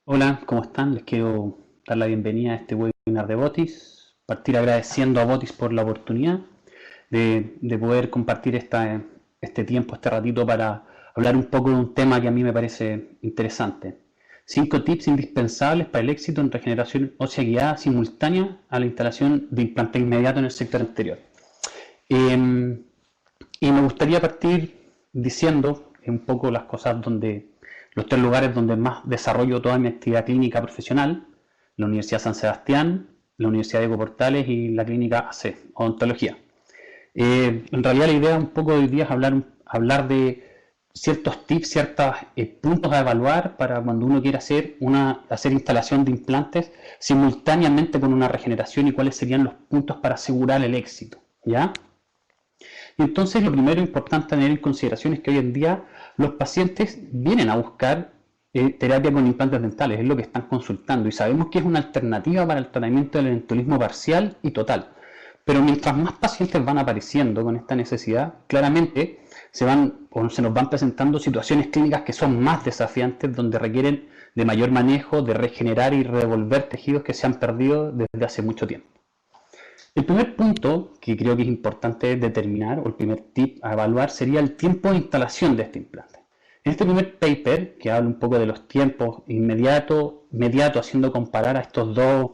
Hola, ¿cómo están? Les quiero dar la bienvenida a este webinar de Botis. Partir agradeciendo a Botis por la oportunidad de poder compartir este tiempo, este ratito para hablar un poco de un tema que a mí me parece interesante. 5 tips indispensables para el éxito en regeneración ósea guiada simultánea a la instalación de implante inmediato en el sector anterior. Y me gustaría partir diciendo un poco las cosas los 3 lugares donde más desarrollo toda mi actividad clínica profesional: la Universidad San Sebastián, la Universidad de Portales y la Clínica AC, Odontología. En realidad la idea un poco de hoy día es hablar de ciertos tips, ciertos puntos a evaluar para cuando uno quiera hacer instalación de implantes simultáneamente con una regeneración, y cuáles serían los puntos para asegurar el éxito, ¿ya? Y entonces lo primero importante a tener en consideración es que hoy en día los pacientes vienen a buscar terapia con implantes dentales, es lo que están consultando, y sabemos que es una alternativa para el tratamiento del eventualismo parcial y total. Pero mientras más pacientes van apareciendo con esta necesidad, claramente se nos van presentando situaciones clínicas que son más desafiantes, donde requieren de mayor manejo, de regenerar y revolver tejidos que se han perdido desde hace mucho tiempo. El primer punto que creo que es importante determinar, o el primer tip a evaluar, sería el tiempo de instalación de este implante. En este primer paper, que habla un poco de los tiempos inmediato, haciendo comparar a estos dos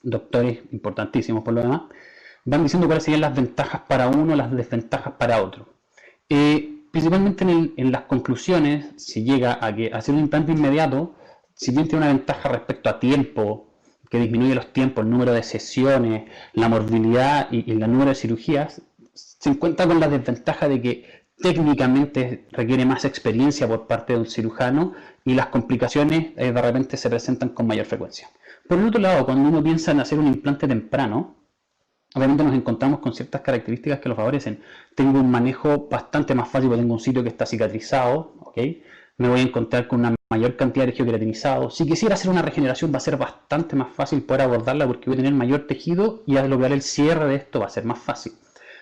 doctores importantísimos por lo demás, van diciendo cuáles serían las ventajas para uno, las desventajas para otro. Principalmente en las conclusiones se llega a que hacer un implante inmediato, si bien tiene una ventaja respecto a tiempo, que disminuye los tiempos, el número de sesiones, la morbilidad y el número de cirugías, se encuentra con la desventaja de que técnicamente requiere más experiencia por parte de un cirujano, y las complicaciones de repente se presentan con mayor frecuencia. Por el otro lado, cuando uno piensa en hacer un implante temprano, obviamente nos encontramos con ciertas características que lo favorecen. Tengo un manejo bastante más fácil porque tengo un sitio que está cicatrizado, ¿ok? Me voy a encontrar con una mayor cantidad de tejido queratinizado. Si quisiera hacer una regeneración va a ser bastante más fácil poder abordarla, porque voy a tener mayor tejido y al lograr el cierre de esto va a ser más fácil.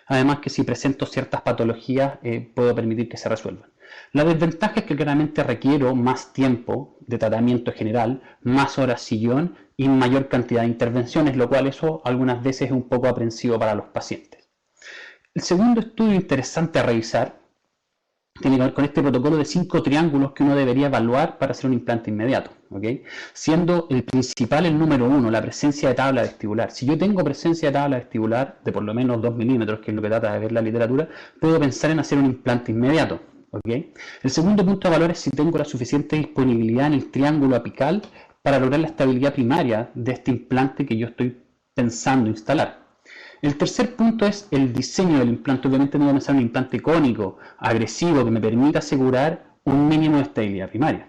Además que si presento ciertas patologías puedo permitir que se resuelvan. La desventaja es que claramente requiero más tiempo de tratamiento general, más horas sillón y mayor cantidad de intervenciones, lo cual eso algunas veces es un poco aprensivo para los pacientes. El segundo estudio interesante a revisar tiene que ver con este protocolo de 5 triángulos que uno debería evaluar para hacer un implante inmediato, ¿okay? Siendo el principal, el número 1, la presencia de tabla vestibular. Si yo tengo presencia de tabla vestibular de por lo menos 2 milímetros, que es lo que trata de ver la literatura, puedo pensar en hacer un implante inmediato, ¿okay? El segundo punto a evaluar es si tengo la suficiente disponibilidad en el triángulo apical para lograr la estabilidad primaria de este implante que yo estoy pensando instalar. El tercer punto es el diseño del implante. Obviamente no voy a pensar en un implante cónico, agresivo, que me permita asegurar un mínimo de estabilidad primaria.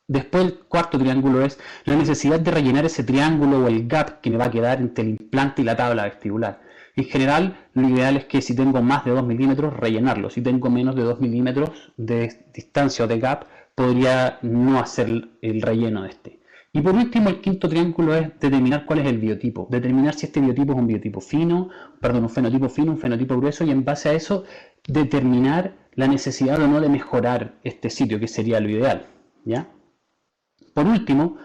Después el cuarto triángulo es la necesidad de rellenar ese triángulo o el gap que me va a quedar entre el implante y la tabla vestibular. En general, lo ideal es que si tengo más de 2 milímetros, rellenarlo. Si tengo menos de 2 milímetros de distancia o de gap, podría no hacer el relleno de este. Y por último, el quinto triángulo es determinar cuál es el biotipo. Determinar si este biotipo es un biotipo fino, un fenotipo fino, un fenotipo grueso, y en base a eso determinar la necesidad o no de mejorar este sitio, que sería lo ideal, ¿ya? Por último,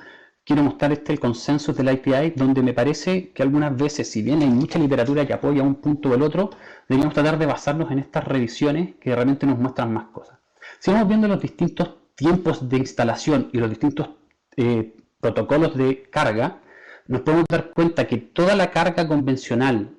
quiero mostrar el consenso del IPI, donde me parece que algunas veces, si bien hay mucha literatura que apoya un punto o el otro, deberíamos tratar de basarnos en estas revisiones que realmente nos muestran más cosas. Si vamos viendo los distintos tiempos de instalación y los distintos protocolos de carga, nos podemos dar cuenta que toda la carga convencional,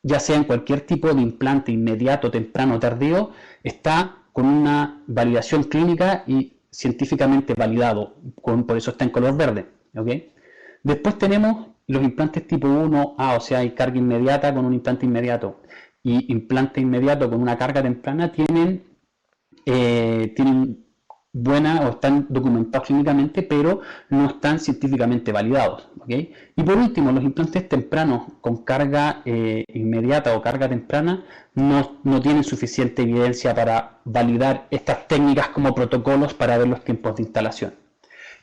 ya sea en cualquier tipo de implante, inmediato, temprano o tardío, está con una validación clínica y científicamente validado, por eso está en color verde, ¿okay? Después tenemos los implantes tipo 1A, o sea, hay carga inmediata con un implante inmediato, y implante inmediato con una carga temprana tienen buena o están documentados clínicamente, pero no están científicamente validados, ¿okay? Y por último, los implantes tempranos con carga inmediata o carga temprana no tienen suficiente evidencia para validar estas técnicas como protocolos para ver los tiempos de instalación.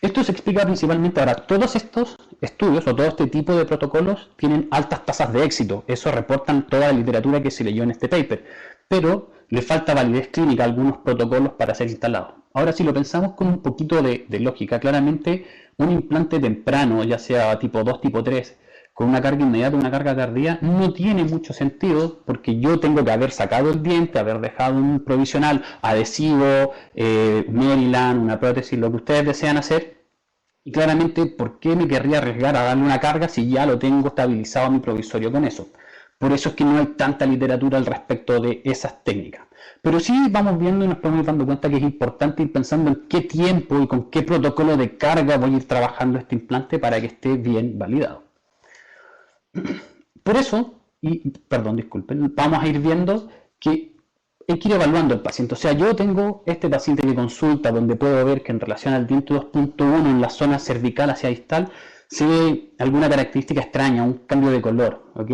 Esto se explica principalmente, ahora, todos estos estudios o todo este tipo de protocolos tienen altas tasas de éxito, eso reportan toda la literatura que se leyó en este paper, pero le falta validez clínica a algunos protocolos para ser instalados. Ahora, si lo pensamos con un poquito de lógica, claramente un implante temprano, ya sea tipo 2, tipo 3, con una carga inmediata, una carga tardía, no tiene mucho sentido porque yo tengo que haber sacado el diente, haber dejado un provisional, adhesivo, Maryland, una prótesis, lo que ustedes desean hacer. Y claramente, ¿por qué me querría arriesgar a darle una carga si ya lo tengo estabilizado a mi provisorio con eso? Por eso es que no hay tanta literatura al respecto de esas técnicas. Pero sí vamos viendo y nos podemos ir dando cuenta que es importante ir pensando en qué tiempo y con qué protocolo de carga voy a ir trabajando este implante para que esté bien validado. Por eso, perdón, disculpen, vamos a ir viendo que hay que ir evaluando al paciente. O sea, yo tengo este paciente que consulta donde puedo ver que en relación al diente 2.1 en la zona cervical hacia distal se ve alguna característica extraña, un cambio de color, ¿ok?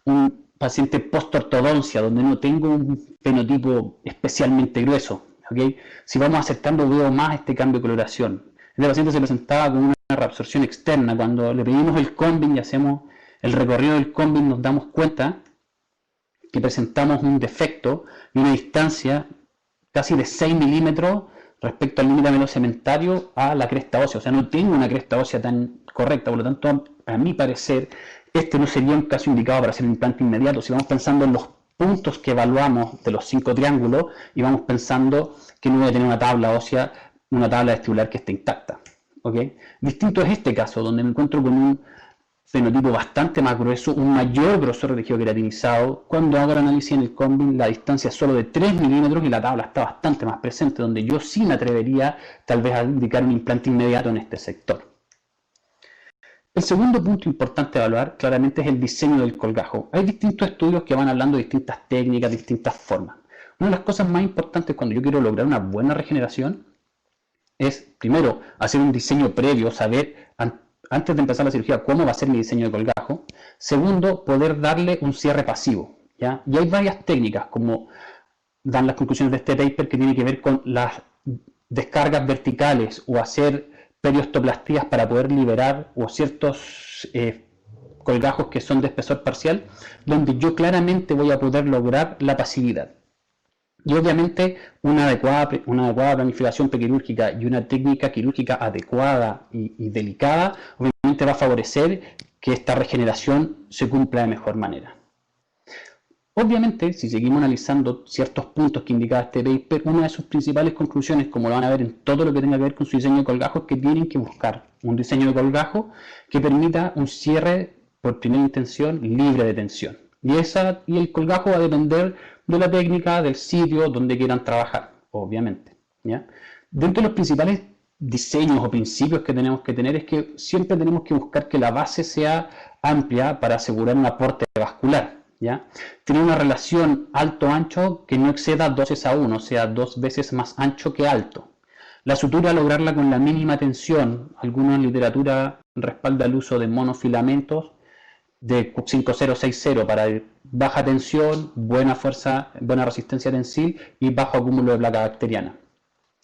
Un paciente post-ortodoncia donde no tengo un fenotipo especialmente grueso, ¿ok? Si vamos acercando veo más este cambio de coloración. Este paciente se presentaba con una reabsorción externa. Cuando le pedimos el combing y hacemos el recorrido del combing nos damos cuenta que presentamos un defecto y una distancia casi de 6 milímetros respecto al límite velocementario a la cresta ósea. O sea, no tengo una cresta ósea tan correcta, por lo tanto, a mi parecer, este no sería un caso indicado para hacer un implante inmediato. Si vamos pensando en los puntos que evaluamos de los 5 triángulos y vamos pensando que no voy a tener una tabla ósea, una tabla vestibular que esté intacta. ¿Okay? Distinto es este caso, donde me encuentro con un fenotipo bastante más grueso, un mayor grosor de tejido queratinizado. Cuando hago el análisis en el combing, la distancia es solo de 3 milímetros y la tabla está bastante más presente, donde yo sí me atrevería tal vez a indicar un implante inmediato en este sector. El segundo punto importante a evaluar claramente es el diseño del colgajo. Hay distintos estudios que van hablando de distintas técnicas, distintas formas. Una de las cosas más importantes cuando yo quiero lograr una buena regeneración es, primero, hacer un diseño previo, saber antes de empezar la cirugía cómo va a ser mi diseño de colgajo. Segundo, poder darle un cierre pasivo, ¿ya? Y hay varias técnicas, como dan las conclusiones de este paper, que tiene que ver con las descargas verticales o hacer periostoplastías para poder liberar o ciertos colgajos que son de espesor parcial, donde yo claramente voy a poder lograr la pasividad. Y obviamente una adecuada planificación prequirúrgica y una técnica quirúrgica adecuada y delicada obviamente va a favorecer que esta regeneración se cumpla de mejor manera. Obviamente, si seguimos analizando ciertos puntos que indicaba este paper, una de sus principales conclusiones, como lo van a ver en todo lo que tenga que ver con su diseño de colgajo, es que tienen que buscar un diseño de colgajo que permita un cierre por primera intención libre de tensión. Y el colgajo va a depender de la técnica, del sitio donde quieran trabajar, obviamente, ¿ya? Dentro de los principales diseños o principios que tenemos que tener es que siempre tenemos que buscar que la base sea amplia para asegurar un aporte vascular, ¿ya? Tener una relación alto-ancho que no exceda 2:1, o sea, 2 veces más ancho que alto. La sutura lograrla con la mínima tensión. Alguna literatura respalda el uso de monofilamentos de 5060 para baja tensión, buena fuerza, buena resistencia tensil y bajo acúmulo de placa bacteriana.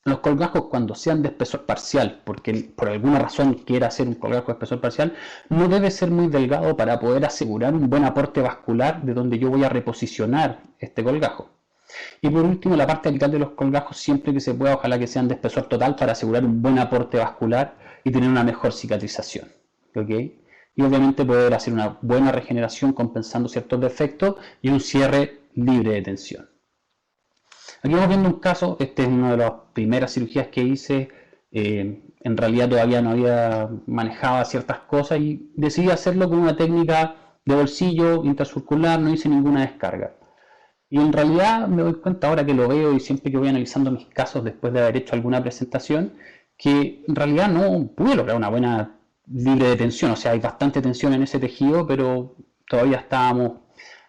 Los colgajos, cuando sean de espesor parcial, porque por alguna razón quiera hacer un colgajo de espesor parcial, no debe ser muy delgado para poder asegurar un buen aporte vascular de donde yo voy a reposicionar este colgajo. Y por último, la parte apical de los colgajos, siempre que se pueda, ojalá que sean de espesor total para asegurar un buen aporte vascular y tener una mejor cicatrización. ¿Okay? Y obviamente poder hacer una buena regeneración compensando ciertos defectos y un cierre libre de tensión. Aquí vamos viendo un caso. Este es una de las primeras cirugías que hice. En realidad todavía no había manejado ciertas cosas y decidí hacerlo con una técnica de bolsillo intracircular, no hice ninguna descarga. Y en realidad me doy cuenta ahora que lo veo y siempre que voy analizando mis casos después de haber hecho alguna presentación, que en realidad no pude lograr una buena libre de tensión. O sea, hay bastante tensión en ese tejido, pero todavía estábamos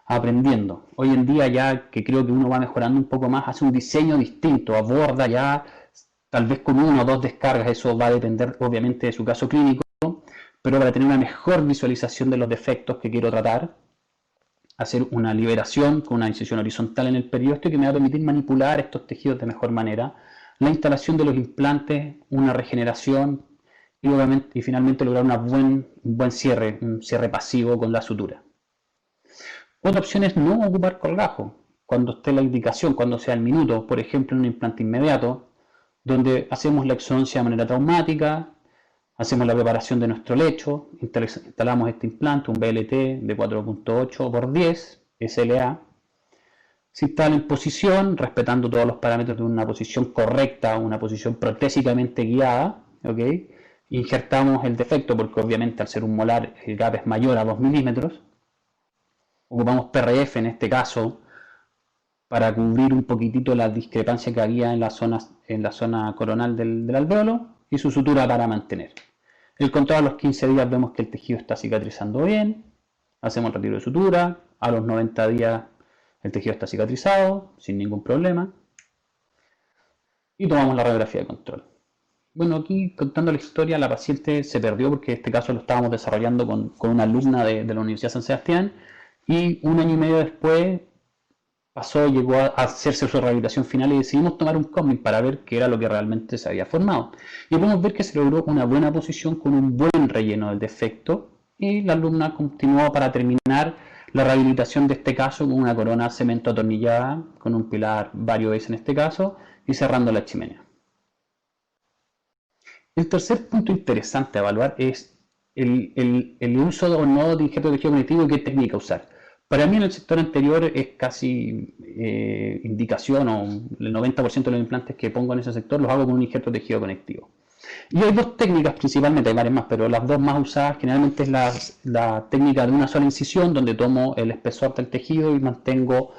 aprendiendo. Hoy en día ya que creo que uno va mejorando un poco más, hace un diseño distinto, aborda ya tal vez con 1 o 2 descargas, eso va a depender obviamente de su caso clínico, pero para tener una mejor visualización de los defectos que quiero tratar, hacer una liberación con una incisión horizontal en el periósteo que me va a permitir manipular estos tejidos de mejor manera, la instalación de los implantes, una regeneración y, obviamente, y finalmente lograr un buen cierre, un cierre pasivo con la sutura. Otra opción es no ocupar colgajo. cuando esté la indicación, cuando sea el minuto, por ejemplo en un implante inmediato, donde hacemos la exodoncia de manera traumática, hacemos la preparación de nuestro lecho, instalamos este implante, un BLT de 4.8 por 10 SLA, se instala en posición, respetando todos los parámetros de una posición correcta, una posición protésicamente guiada, ¿ok? Injertamos el defecto porque obviamente al ser un molar el gap es mayor a 2 milímetros. Ocupamos PRF en este caso para cubrir un poquitito la discrepancia que había en la zona coronal del alvéolo y su sutura para mantener. El control a los 15 días vemos que el tejido está cicatrizando bien, hacemos el retiro de sutura, a los 90 días el tejido está cicatrizado sin ningún problema y tomamos la radiografía de control. Bueno, aquí contando la historia, la paciente se perdió porque este caso lo estábamos desarrollando con una alumna de la Universidad San Sebastián y un año y medio después llegó a hacerse su rehabilitación final y decidimos tomar un cómic para ver qué era lo que realmente se había formado. Y podemos ver que se logró una buena posición con un buen relleno del defecto y la alumna continuó para terminar la rehabilitación de este caso con una corona cemento atornillada con un pilar varios en este caso y cerrando la chimenea. El tercer punto interesante a evaluar es el uso o no de injerto de tejido conectivo y qué técnica usar. Para mí en el sector anterior es casi indicación, o el 90% de los implantes que pongo en ese sector los hago con un injerto de tejido conectivo. Y hay dos técnicas principalmente, hay varias más, pero las dos más usadas generalmente es la técnica de una sola incisión, donde tomo el espesor del tejido y mantengo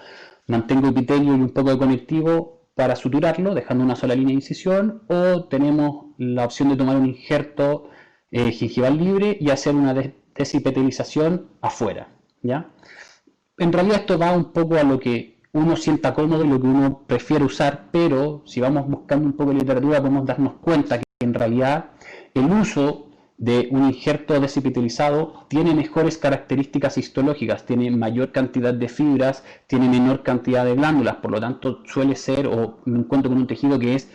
epitelio y un poco de conectivo para suturarlo, dejando una sola línea de incisión, o tenemos la opción de tomar un injerto gingival libre y hacer una desepitelización afuera, ¿ya? En realidad esto va un poco a lo que uno sienta cómodo y lo que uno prefiere usar, pero si vamos buscando un poco de literatura podemos darnos cuenta que en realidad el uso de un injerto desepitelizado tiene mejores características histológicas, tiene mayor cantidad de fibras, tiene menor cantidad de glándulas, por lo tanto suele ser, o me encuentro con un tejido que es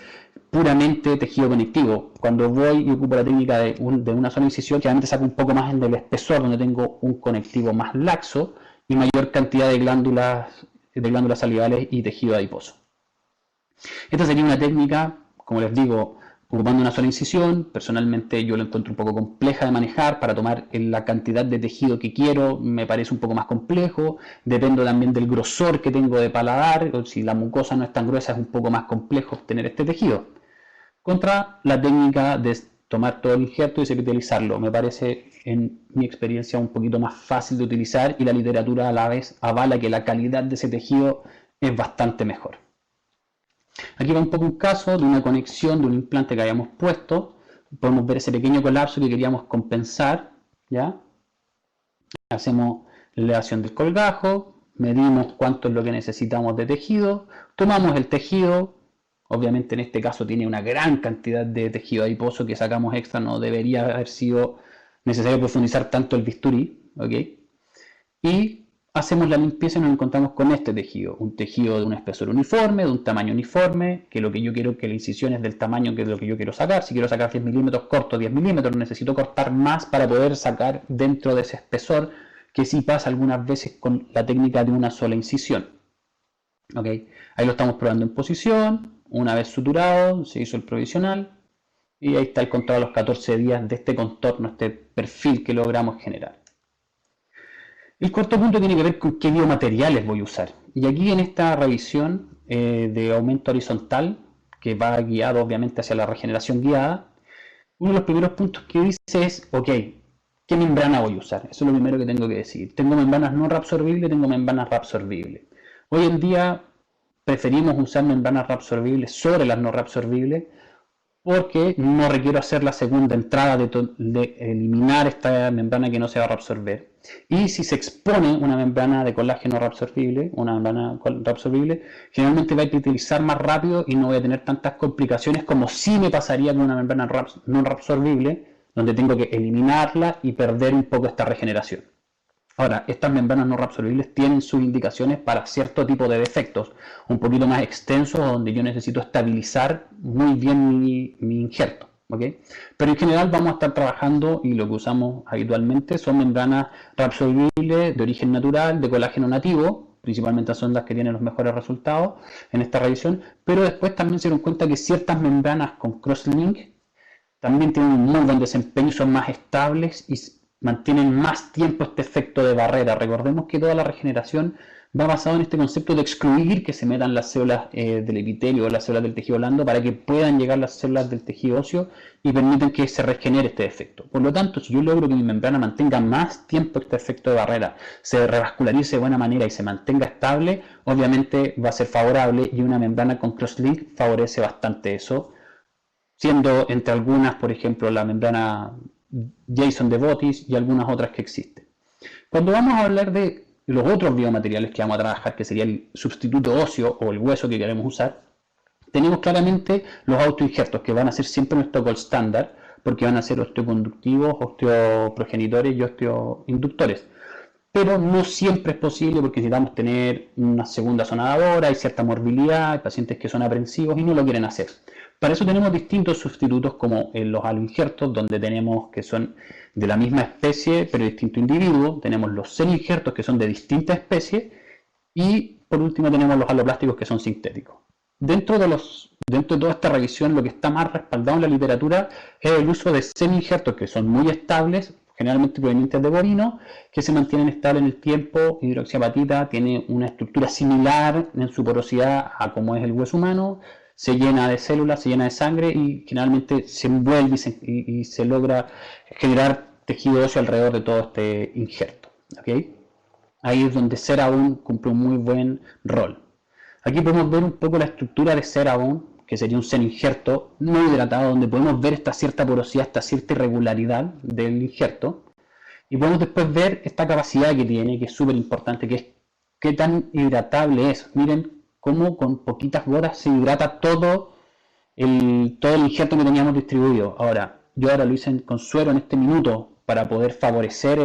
puramente tejido conectivo. Cuando voy y ocupo la técnica de una sola incisión, generalmente saco un poco más en el espesor, donde tengo un conectivo más laxo y mayor cantidad de glándulas salivales y tejido adiposo. Esta sería una técnica, como les digo, ocupando una sola incisión. Personalmente yo lo encuentro un poco compleja de manejar. Para tomar la cantidad de tejido que quiero me parece un poco más complejo. Dependo también del grosor que tengo de paladar. Si la mucosa no es tan gruesa es un poco más complejo obtener este tejido. Contra la técnica de tomar todo el injerto y desepitelizarlo. Me parece, en mi experiencia, un poquito más fácil de utilizar y la literatura a la vez avala que la calidad de ese tejido es bastante mejor. Aquí va un poco un caso de una conexión de un implante que habíamos puesto. Podemos ver ese pequeño colapso que queríamos compensar, ¿ya? Hacemos la elevación del colgajo, medimos cuánto es lo que necesitamos de tejido, tomamos el tejido. Obviamente en este caso tiene una gran cantidad de tejido adiposo que sacamos extra, no debería haber sido necesario profundizar tanto el bisturí, ¿ok? Y hacemos la limpieza y nos encontramos con este tejido, un tejido de un espesor uniforme, de un tamaño uniforme, que lo que yo quiero que la incisión es del tamaño que es lo que yo quiero sacar. Si quiero sacar 10 milímetros, corto 10 milímetros, necesito cortar más para poder sacar dentro de ese espesor, que sí pasa algunas veces con la técnica de una sola incisión, ¿ok? Ahí lo estamos probando en posición. Una vez suturado, se hizo el provisional y ahí está el control a los 14 días de este contorno, este perfil que logramos generar. El cuarto punto tiene que ver con qué biomateriales voy a usar. Y aquí en esta revisión de aumento horizontal, que va guiado obviamente hacia la regeneración guiada, uno de los primeros puntos que dice es, ok, ¿qué membrana voy a usar? Eso es lo primero que tengo que decir. Tengo membranas no reabsorbibles, tengo membranas reabsorbibles. Hoy en día preferimos usar membranas reabsorbibles sobre las no reabsorbibles porque no requiero hacer la segunda entrada de eliminar esta membrana que no se va a reabsorber. Y si se expone una membrana de colágeno reabsorbible, generalmente va a utilizar más rápido y no voy a tener tantas complicaciones como si me pasaría con una membrana no reabsorbible, donde tengo que eliminarla y perder un poco esta regeneración. Ahora, estas membranas no reabsorbibles tienen sus indicaciones para cierto tipo de defectos, un poquito más extensos, donde yo necesito estabilizar muy bien mi injerto, ¿ok? Pero en general vamos a estar trabajando, y lo que usamos habitualmente son membranas reabsorbibles de origen natural, de colágeno nativo, principalmente son las que tienen los mejores resultados en esta revisión, pero después también se dieron cuenta que ciertas membranas con crosslink también tienen un muy buen desempeño, son más estables y mantienen más tiempo este efecto de barrera. Recordemos que toda la regeneración va basado en este concepto de excluir que se metan las células del epitelio o las células del tejido blando para que puedan llegar las células del tejido óseo y permiten que se regenere este efecto. Por lo tanto, si yo logro que mi membrana mantenga más tiempo este efecto de barrera, se revascularice de buena manera y se mantenga estable, obviamente va a ser favorable, y una membrana con crosslink favorece bastante eso, siendo entre algunas, por ejemplo, la membrana Jason de Bottis y algunas otras que existen. Cuando vamos a hablar de los otros biomateriales que vamos a trabajar, que sería el sustituto óseo o el hueso que queremos usar, tenemos claramente los autoinjertos, que van a ser siempre nuestro gold standard, porque van a ser osteoconductivos, osteoprogenitores y osteoinductores. Pero no siempre es posible porque necesitamos tener una segunda sonadora, hay cierta morbilidad, hay pacientes que son aprensivos y no lo quieren hacer. Para eso tenemos distintos sustitutos como los aloinjertos, donde tenemos que son de la misma especie pero de distinto individuo. Tenemos los seninjertos que son de distintas especies y por último tenemos los aloplásticos que son sintéticos. Dentro de toda esta revisión, lo que está más respaldado en la literatura es el uso de seninjertos que son muy estables, generalmente provenientes de bovino, que se mantienen estables en el tiempo. Hidroxiapatita tiene una estructura similar en su porosidad a como es el hueso humano, se llena de células, se llena de sangre y generalmente se envuelve y se logra generar tejido óseo alrededor de todo este injerto. ¿Okay? Ahí es donde CeraBone cumple un muy buen rol. Aquí podemos ver un poco la estructura de CeraBone, que sería un seninjerto no hidratado, donde podemos ver esta cierta porosidad, esta cierta irregularidad del injerto. Y podemos después ver esta capacidad que tiene, que es súper importante, que es qué tan hidratable es. Miren cómo con poquitas gotas se hidrata todo el injerto que teníamos distribuido. Yo ahora lo hice con suero en este minuto para poder favorecer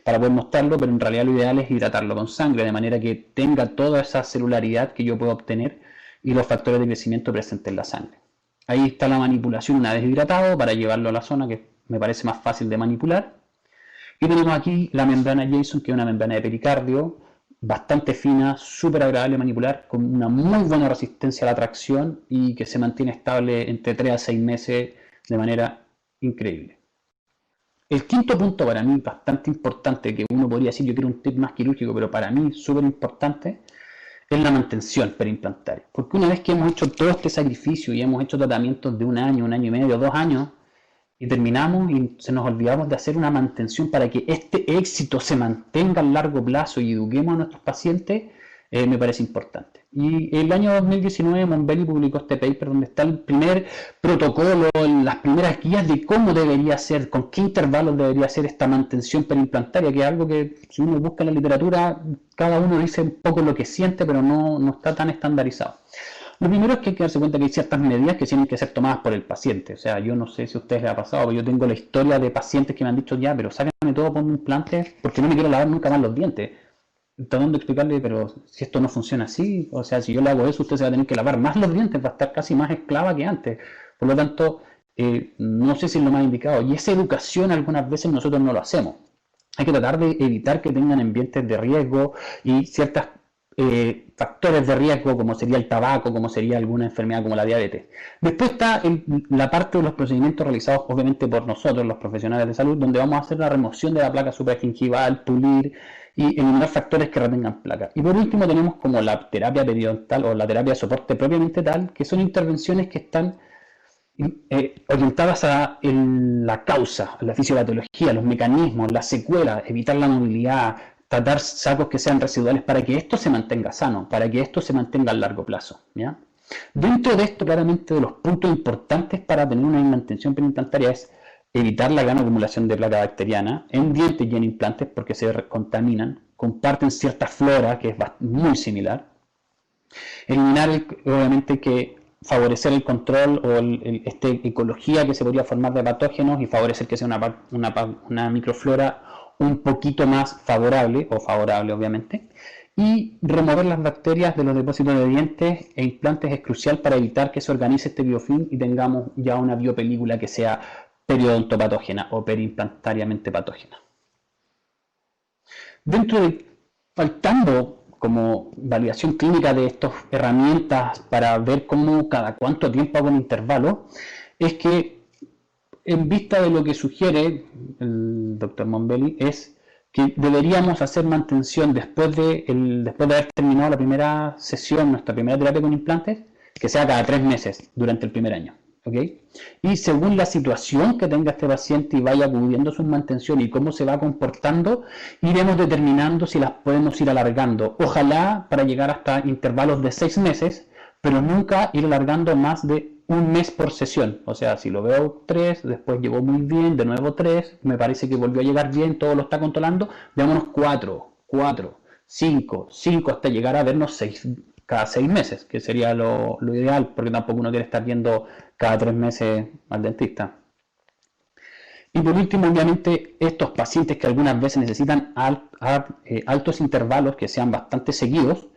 para poder mostrarlo, pero en realidad lo ideal es hidratarlo con sangre, de manera que tenga toda esa celularidad que yo puedo obtener y los factores de crecimiento presentes en la sangre. Ahí está la manipulación una vez hidratado para llevarlo a la zona que me parece más fácil de manipular. Y tenemos aquí la membrana Jason, que es una membrana de pericardio, bastante fina, súper agradable de manipular, con una muy buena resistencia a la tracción y que se mantiene estable entre 3 a 6 meses de manera increíble. El quinto punto para mí bastante importante, que uno podría decir yo quiero un tip más quirúrgico, pero para mí súper importante, es la mantención perimplantaria. Porque una vez que hemos hecho todo este sacrificio y hemos hecho tratamientos de un año y medio, 2 años, y terminamos y se nos olvidamos de hacer una mantención para que este éxito se mantenga a largo plazo y eduquemos a nuestros pacientes, me parece importante. Y el año 2019 Monbelli publicó este paper donde está el primer protocolo, las primeras guías de cómo debería ser, con qué intervalos debería ser esta mantención perimplantaria, que es algo que si uno busca en la literatura, cada uno dice un poco lo que siente, pero no está tan estandarizado. Lo primero es que hay que darse cuenta que hay ciertas medidas que tienen que ser tomadas por el paciente. O sea, yo no sé si a ustedes les ha pasado, pero yo tengo la historia de pacientes que me han dicho ya, pero sácame todo, ponme un implante, porque no me quiero lavar nunca más los dientes. Tratando de explicarle, pero si esto no funciona así, o sea, si yo le hago eso, usted se va a tener que lavar más los dientes, va a estar casi más esclava que antes. Por lo tanto, no sé si es lo más indicado. Y esa educación algunas veces nosotros no lo hacemos. Hay que tratar de evitar que tengan ambientes de riesgo y ciertas factores de riesgo, como sería el tabaco, como sería alguna enfermedad como la diabetes. Después está la parte de los procedimientos realizados obviamente por nosotros, los profesionales de salud, donde vamos a hacer la remoción de la placa supragingival, pulir y eliminar factores que retengan placa. Y por último tenemos como la terapia periodontal o la terapia de soporte propiamente tal, que son intervenciones que están orientadas a la causa, a la fisiopatología, los mecanismos, las secuelas, evitar la movilidad, tratar sacos que sean residuales para que esto se mantenga sano, para que esto se mantenga a largo plazo. ¿Ya? Dentro de esto, claramente, de los puntos importantes para tener una mantención perimplantaria es evitar la gran acumulación de placa bacteriana en dientes y en implantes porque se contaminan, comparten cierta flora que es muy similar. Eliminar, obviamente, que favorecer el control o esta ecología que se podría formar de patógenos y favorecer que sea una microflora un poquito más favorable, o favorable obviamente, y remover las bacterias de los depósitos de dientes e implantes es crucial para evitar que se organice este biofilm y tengamos ya una biopelícula que sea periodontopatógena o perimplantariamente patógena. Faltando como validación clínica de estas herramientas para ver cómo cada cuánto tiempo hago un intervalo, es que en vista de lo que sugiere el doctor Monbelli, es que deberíamos hacer mantención después de haber terminado la primera sesión, nuestra primera terapia con implantes, que sea cada 3 meses durante el primer año. ¿Okay? Y según la situación que tenga este paciente y vaya acudiendo sus mantenciones y cómo se va comportando, iremos determinando si las podemos ir alargando. Ojalá para llegar hasta intervalos de 6 meses, pero nunca ir alargando más de un mes por sesión. O sea, si lo veo 3, después llegó muy bien, de nuevo 3, me parece que volvió a llegar bien, todo lo está controlando, veámonos 4, 5, hasta llegar a vernos 6 cada 6 meses, que sería lo ideal, porque tampoco uno quiere estar viendo cada 3 meses al dentista. Y por último, obviamente, estos pacientes que algunas veces necesitan altos intervalos que sean bastante seguidos,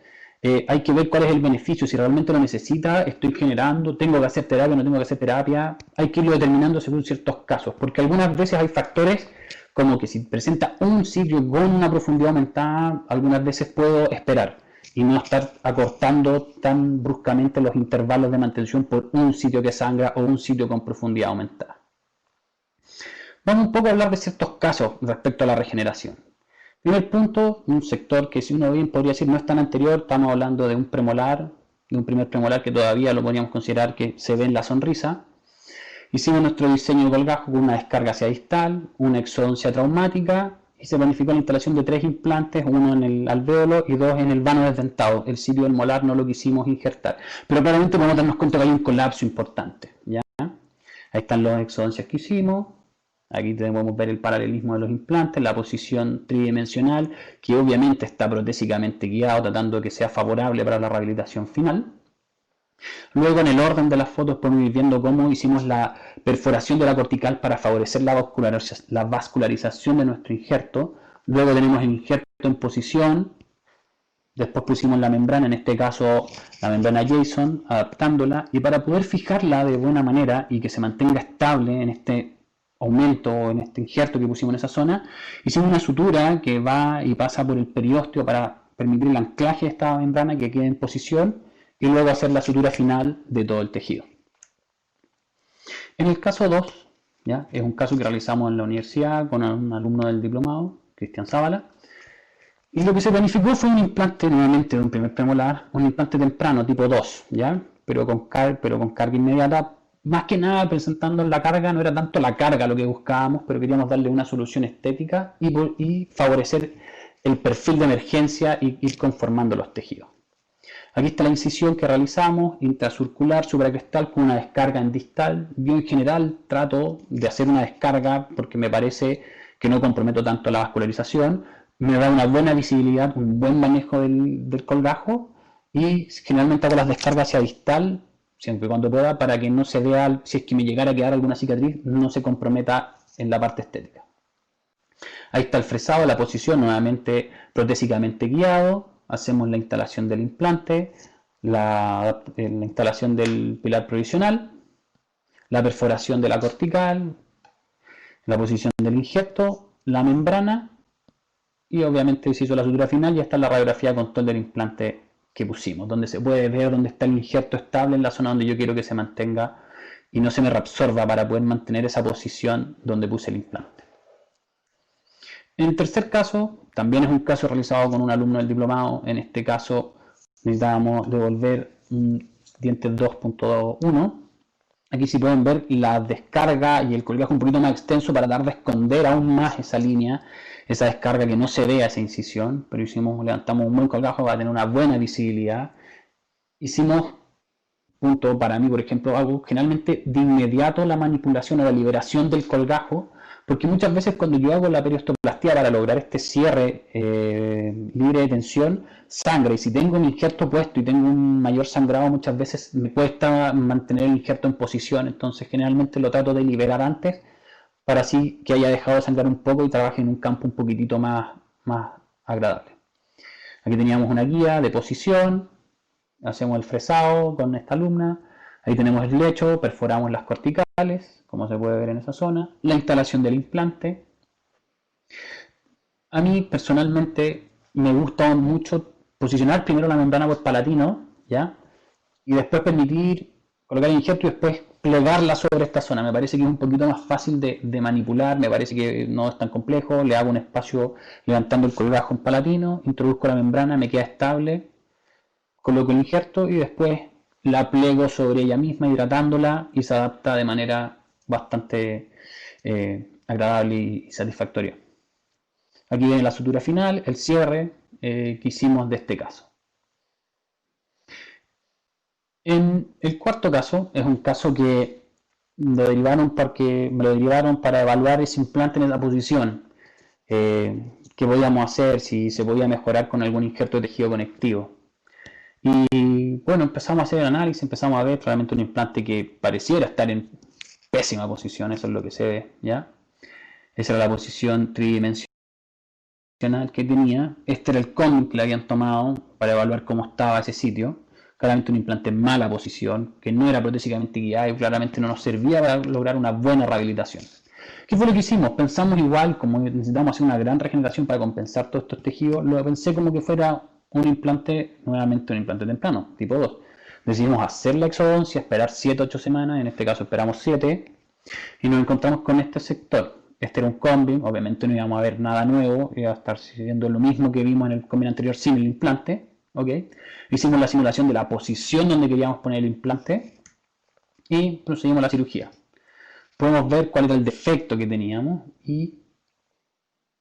hay que ver cuál es el beneficio, si realmente lo necesita, estoy generando, tengo que hacer terapia, no tengo que hacer terapia, hay que irlo determinando según ciertos casos, porque algunas veces hay factores como que si presenta un sitio con una profundidad aumentada, algunas veces puedo esperar y no estar acortando tan bruscamente los intervalos de mantención por un sitio que sangra o un sitio con profundidad aumentada. Vamos un poco a hablar de ciertos casos respecto a la regeneración. Primer punto, un sector que si uno bien podría decir no es tan anterior, estamos hablando de un premolar, de un primer premolar que todavía lo podríamos considerar que se ve en la sonrisa. Hicimos nuestro diseño de colgajo con una descarga hacia distal, una exodoncia traumática y se planificó la instalación de 3 implantes, uno en el alvéolo y 2 en el vano desdentado. El sitio del molar no lo quisimos injertar, pero claramente podemos darnos cuenta que hay un colapso importante. ¿Ya? Ahí están las exodoncias que hicimos. Aquí podemos ver el paralelismo de los implantes, la posición tridimensional, que obviamente está protésicamente guiado, tratando de que sea favorable para la rehabilitación final. Luego, en el orden de las fotos, podemos ir viendo cómo hicimos la perforación de la cortical para favorecer la vascularización de nuestro injerto. Luego tenemos el injerto en posición. Después pusimos la membrana, en este caso la membrana Jason, adaptándola. Y para poder fijarla de buena manera y que se mantenga estable en este aumento en este injerto que pusimos en esa zona, hicimos una sutura que va y pasa por el periósteo para permitir el anclaje de esta membrana que quede en posición y luego hacer la sutura final de todo el tejido. En el caso 2, ¿ya? Es un caso que realizamos en la universidad con un alumno del diplomado, Cristian Zavala, y lo que se planificó fue un implante nuevamente de un primer premolar, un implante temprano tipo 2, ¿ya? pero con carga inmediata. Más que nada presentando la carga, no era tanto la carga lo que buscábamos, pero queríamos darle una solución estética y favorecer el perfil de emergencia y ir conformando los tejidos. Aquí está la incisión que realizamos, intracircular, supracrestal con una descarga en distal. Yo en general trato de hacer una descarga porque me parece que no comprometo tanto la vascularización, me da una buena visibilidad, un buen manejo del colgajo y generalmente hago las descargas hacia distal siempre y cuando pueda, para que no se vea, si es que me llegara a quedar alguna cicatriz, no se comprometa en la parte estética. Ahí está el fresado, la posición nuevamente protésicamente guiado, hacemos la instalación del implante, la instalación del pilar provisional, la perforación de la cortical, la posición del injerto, la membrana y obviamente se hizo la sutura final y está la radiografía control del implante que pusimos, donde se puede ver dónde está el injerto estable en la zona donde yo quiero que se mantenga y no se me reabsorba para poder mantener esa posición donde puse el implante. En el tercer caso, también es un caso realizado con un alumno del diplomado. En este caso necesitábamos devolver un diente 2.1. Aquí sí pueden ver la descarga y el colgajo un poquito más extenso para dar de esconder aún más esa línea, esa descarga, que no se vea esa incisión, pero levantamos un buen colgajo para tener una buena visibilidad. Hicimos, punto para mí, por ejemplo, algo generalmente de inmediato, la manipulación o la liberación del colgajo, porque muchas veces cuando yo hago la periostoplastia para lograr este cierre libre de tensión, sangra, y si tengo mi injerto puesto y tengo un mayor sangrado, muchas veces me cuesta mantener el injerto en posición, entonces generalmente lo trato de liberar antes, para así que haya dejado de sangrar un poco y trabaje en un campo un poquitito más agradable. Aquí teníamos una guía de posición, hacemos el fresado con esta alumna, ahí tenemos el lecho, perforamos las corticales, como se puede ver en esa zona, la instalación del implante. A mí personalmente me gusta mucho posicionar primero la membrana por palatino, ¿ya? Y después permitir colocar el injerto y después plegarla sobre esta zona. Me parece que es un poquito más fácil de manipular, me parece que no es tan complejo. Le hago un espacio levantando el colgajo en palatino, introduzco la membrana, me queda estable, coloco el injerto y después la pliego sobre ella misma, hidratándola, y se adapta de manera bastante agradable y satisfactoria. Aquí viene la sutura final, el cierre que hicimos de este caso. En el cuarto caso, es un caso que lo derivaron porque me lo derivaron para evaluar ese implante en esa posición. ¿Qué podíamos hacer? Si se podía mejorar con algún injerto de tejido conectivo. Y bueno, empezamos a hacer el análisis, empezamos a ver realmente un implante que pareciera estar en pésima posición, eso es lo que se ve, ¿ya? Esa era la posición tridimensional que tenía. Este era el cóndil que le habían tomado para evaluar cómo estaba ese sitio. Claramente un implante en mala posición, que no era protésicamente guiado y claramente no nos servía para lograr una buena rehabilitación. ¿Qué fue lo que hicimos? Pensamos igual, como necesitamos hacer una gran regeneración para compensar todos estos tejidos, lo pensé como que fuera un implante, nuevamente un implante temprano, tipo 2. Decidimos hacer la exodoncia, esperar 7-8 semanas, en este caso esperamos 7, y nos encontramos con este sector. Este era un combi, obviamente no íbamos a ver nada nuevo, iba a estar siendo lo mismo que vimos en el combi anterior sin el implante. ¿Okay? Hicimos la simulación de la posición donde queríamos poner el implante y procedimos a la cirugía. Podemos ver cuál era el defecto que teníamos y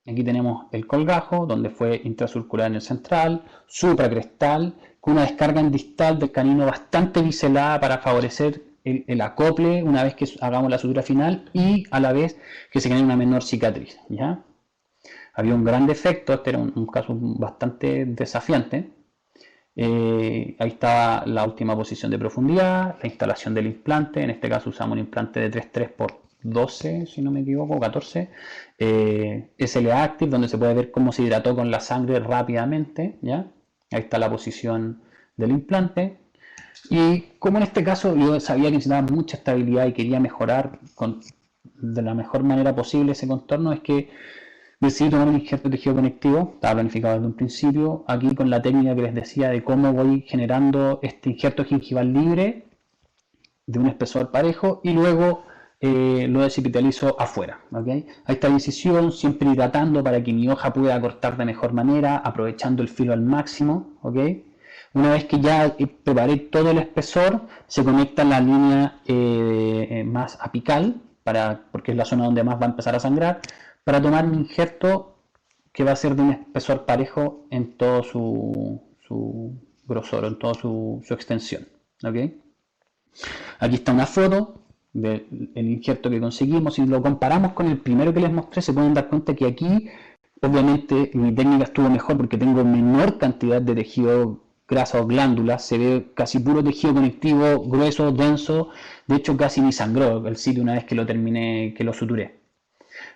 aquí tenemos el colgajo donde fue intracircular en el central, supracrestal, con una descarga en distal del canino bastante biselada para favorecer el acople una vez que hagamos la sutura final y a la vez que se genere una menor cicatriz, ¿ya? Había un gran defecto, este era un caso bastante desafiante. Ahí estaba la última posición de profundidad, la instalación del implante, en este caso usamos un implante de 3,3 por 12, si no me equivoco, 14, SLA Active, donde se puede ver cómo se hidrató con la sangre rápidamente, ¿ya? Ahí está la posición del implante, y como en este caso yo sabía que necesitaba mucha estabilidad y quería mejorar de la mejor manera posible ese contorno, es que decidí tomar un injerto de tejido conectivo, estaba planificado desde un principio, aquí con la técnica que les decía de cómo voy generando este injerto gingival libre de un espesor parejo y luego lo desepitalizo afuera. ¿Okay? Ahí está la incisión, siempre hidratando para que mi hoja pueda cortar de mejor manera, aprovechando el filo al máximo. ¿Okay? Una vez que ya preparé todo el espesor, se conecta la línea más apical, porque es la zona donde más va a empezar a sangrar, para tomar mi injerto que va a ser de un espesor parejo en todo su grosor, en toda su extensión. ¿Okay? Aquí está una foto del injerto que conseguimos. Si lo comparamos con el primero que les mostré, se pueden dar cuenta que aquí, obviamente, mi técnica estuvo mejor porque tengo menor cantidad de tejido grasa o glándulas, se ve casi puro tejido conectivo, grueso, denso, de hecho casi ni sangró el sitio una vez que lo terminé, que lo suturé.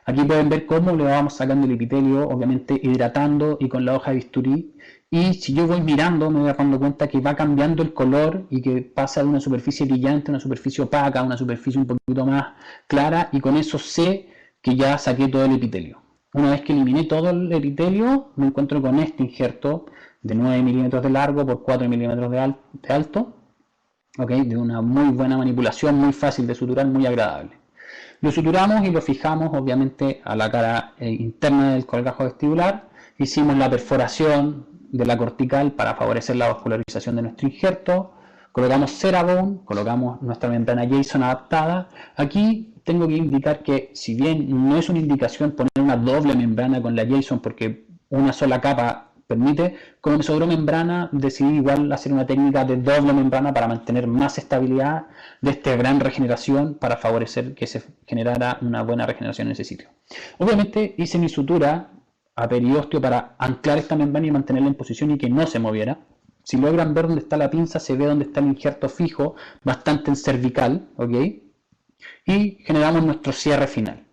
Aquí pueden ver cómo le vamos sacando el epitelio, obviamente hidratando y con la hoja de bisturí. Y si yo voy mirando, me voy dando cuenta que va cambiando el color y que pasa de una superficie brillante a una superficie opaca, a una superficie un poquito más clara, y con eso sé que ya saqué todo el epitelio. Una vez que eliminé todo el epitelio, me encuentro con este injerto de 9 milímetros de largo por 4 milímetros de alto, ¿okay? De una muy buena manipulación, muy fácil de suturar, muy agradable. Lo suturamos y lo fijamos obviamente a la cara interna del colgajo vestibular. Hicimos la perforación de la cortical para favorecer la vascularización de nuestro injerto. Colocamos Cerabond, colocamos nuestra membrana Jason adaptada. Aquí tengo que indicar que si bien no es una indicación poner una doble membrana con la Jason porque una sola capa permite, como me sobró membrana, decidí igual hacer una técnica de doble membrana para mantener más estabilidad de esta gran regeneración para favorecer que se generara una buena regeneración en ese sitio. Obviamente hice mi sutura a periósteo para anclar esta membrana y mantenerla en posición y que no se moviera. Si logran ver dónde está la pinza, se ve dónde está el injerto fijo, bastante en cervical, ¿ok? Y generamos nuestro cierre final.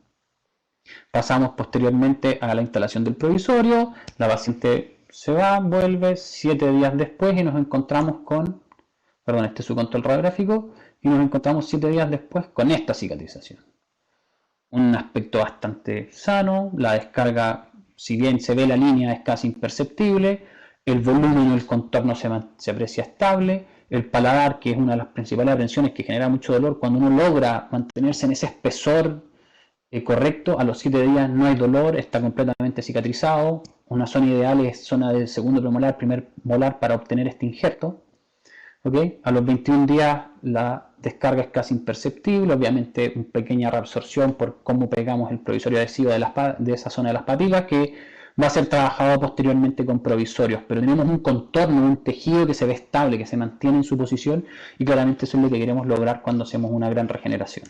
Pasamos posteriormente a la instalación del provisorio, la paciente se va, vuelve 7 días después y nos encontramos con, perdón, este es su control radiográfico, y nos encontramos 7 días después con esta cicatrización. Un aspecto bastante sano, la descarga, si bien se ve la línea, es casi imperceptible, el volumen o el contorno se aprecia estable, el paladar, que es una de las principales aprensiones que genera mucho dolor, cuando uno logra mantenerse en ese espesor correcto, a los 7 días no hay dolor, está completamente cicatrizado. Una zona ideal es zona del segundo premolar, primer molar para obtener este injerto. ¿Okay? A los 21 días la descarga es casi imperceptible, obviamente una pequeña reabsorción por cómo pegamos el provisorio adhesivo de esa zona de las papilas, que va a ser trabajado posteriormente con provisorios, pero tenemos un contorno, un tejido que se ve estable, que se mantiene en su posición, y claramente eso es lo que queremos lograr cuando hacemos una gran regeneración.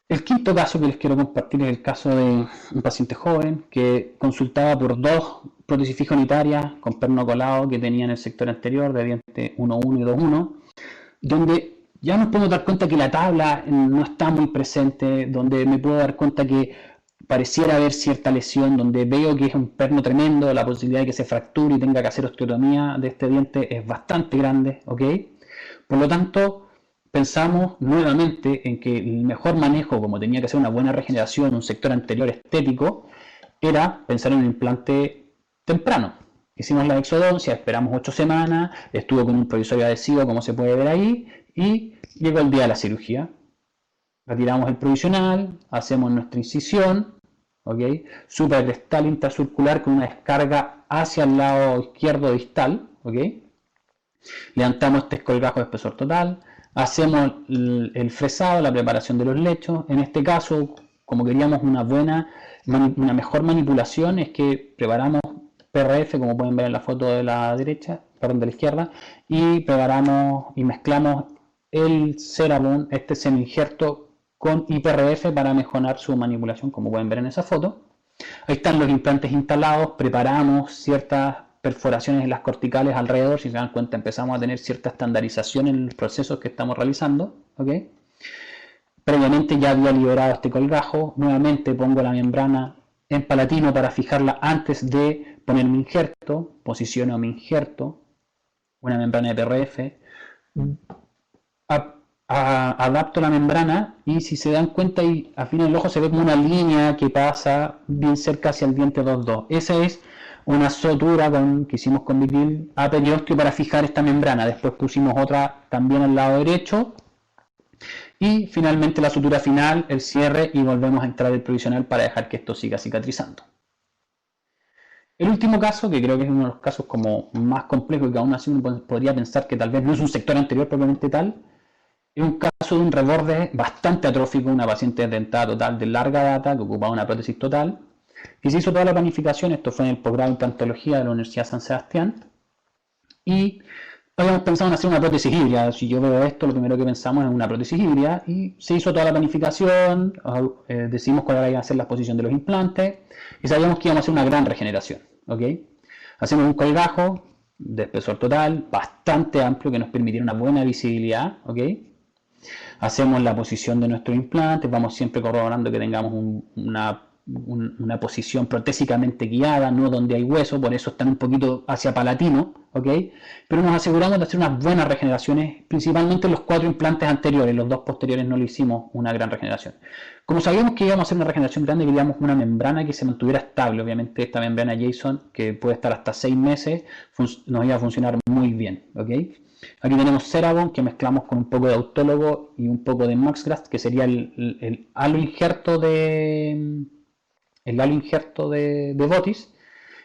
El quinto caso que les quiero compartir es el caso de un paciente joven que consultaba por 2 prótesis fijas unitarias con perno colado que tenía en el sector anterior de diente 1.1 y 2.1, donde ya nos podemos dar cuenta que la tabla no está muy presente, donde me puedo dar cuenta que pareciera haber cierta lesión, donde veo que es un perno tremendo, la posibilidad de que se fracture y tenga que hacer osteotomía de este diente es bastante grande, ¿ok? Por lo tanto, pensamos nuevamente en que el mejor manejo, como tenía que ser una buena regeneración, un sector anterior estético, era pensar en un implante temprano. Hicimos la exodoncia, esperamos 8 semanas, estuvo con un provisorio adhesivo, como se puede ver ahí, y llegó el día de la cirugía. Retiramos el provisional, hacemos nuestra incisión, ¿okay? Supracrestal intracircular con una descarga hacia el lado izquierdo distal, ¿okay? Levantamos este escolgajo de espesor total, hacemos el fresado, la preparación de los lechos. En este caso, como queríamos una mejor manipulación, es que preparamos PRF, como pueden ver en la foto de la derecha, perdón, de la izquierda, y preparamos y mezclamos el Cerabond, este semi-injerto, con IPRF para mejorar su manipulación, como pueden ver en esa foto. Ahí están los implantes instalados, preparamos ciertas perforaciones en las corticales alrededor. Si se dan cuenta, empezamos a tener cierta estandarización en los procesos que estamos realizando, ¿okay? Previamente ya había liberado este colgajo, nuevamente pongo la membrana en palatino para fijarla antes de poner mi injerto, posiciono mi injerto, una membrana de PRF, adapto la membrana y si se dan cuenta y afina el ojo se ve como una línea que pasa bien cerca hacia el diente 2.2. Esa es una sutura que hicimos con vitril a periósteo para fijar esta membrana. Después pusimos otra también al lado derecho y finalmente la sutura final, el cierre, y volvemos a entrar el provisional para dejar que esto siga cicatrizando. El último caso, que creo que es uno de los casos como más complejos y que aún así uno podría pensar que tal vez no es un sector anterior propiamente tal, es un caso de un reborde bastante atrófico, una paciente dentada total de larga data que ocupaba una prótesis total, y se hizo toda la planificación. Esto fue en el posgrado en implantología de la Universidad San Sebastián, y habíamos pensado en hacer una prótesis híbrida. Si yo veo esto, lo primero que pensamos es una prótesis híbrida, y se hizo toda la planificación, decidimos cuál iba a ser la posición de los implantes, y sabíamos que íbamos a hacer una gran regeneración, ¿okay? Hacemos un colgajo de espesor total, bastante amplio, que nos permitiera una buena visibilidad, ¿okay? Hacemos la posición de nuestros implantes, vamos siempre corroborando que tengamos una posición protésicamente guiada, no donde hay hueso, por eso están un poquito hacia palatino, ¿ok? Pero nos aseguramos de hacer unas buenas regeneraciones, principalmente en los 4 implantes anteriores, los 2 posteriores no le hicimos una gran regeneración. Como sabíamos que íbamos a hacer una regeneración grande, queríamos una membrana que se mantuviera estable. Obviamente esta membrana Jason, que puede estar hasta 6 meses, nos iba a funcionar muy bien, ¿ok? Aquí tenemos Cerabond, que mezclamos con un poco de autólogo y un poco de Maxgraft, que sería el halo injerto de Botis,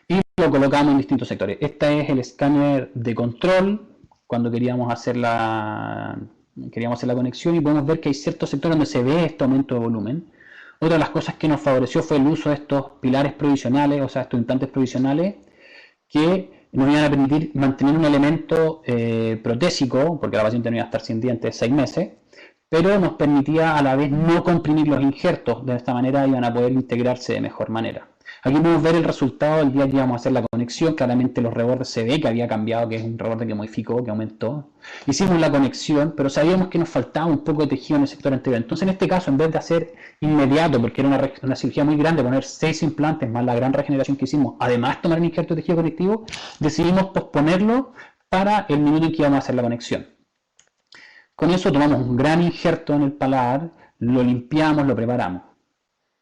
y lo colocamos en distintos sectores. Este es el escáner de control cuando queríamos hacer la conexión, y podemos ver que hay ciertos sectores donde se ve este aumento de volumen. Otra de las cosas que nos favoreció fue el uso de estos pilares provisionales, o sea, estos implantes provisionales, que nos iban a permitir mantener un elemento protésico, porque la paciente no iba a estar sin dientes 6 meses, pero nos permitía a la vez no comprimir los injertos. De esta manera iban a poder integrarse de mejor manera. Aquí podemos ver el resultado del día que íbamos a hacer la conexión. Claramente los rebordes se ve que había cambiado, que es un reborde que modificó, que aumentó. Hicimos la conexión, pero sabíamos que nos faltaba un poco de tejido en el sector anterior. Entonces, en este caso, en vez de hacer inmediato, porque era una cirugía muy grande, poner 6 implantes más la gran regeneración que hicimos, además tomar un injerto de tejido conectivo, decidimos posponerlo para el minuto en que íbamos a hacer la conexión. Con eso tomamos un gran injerto en el paladar, lo limpiamos, lo preparamos.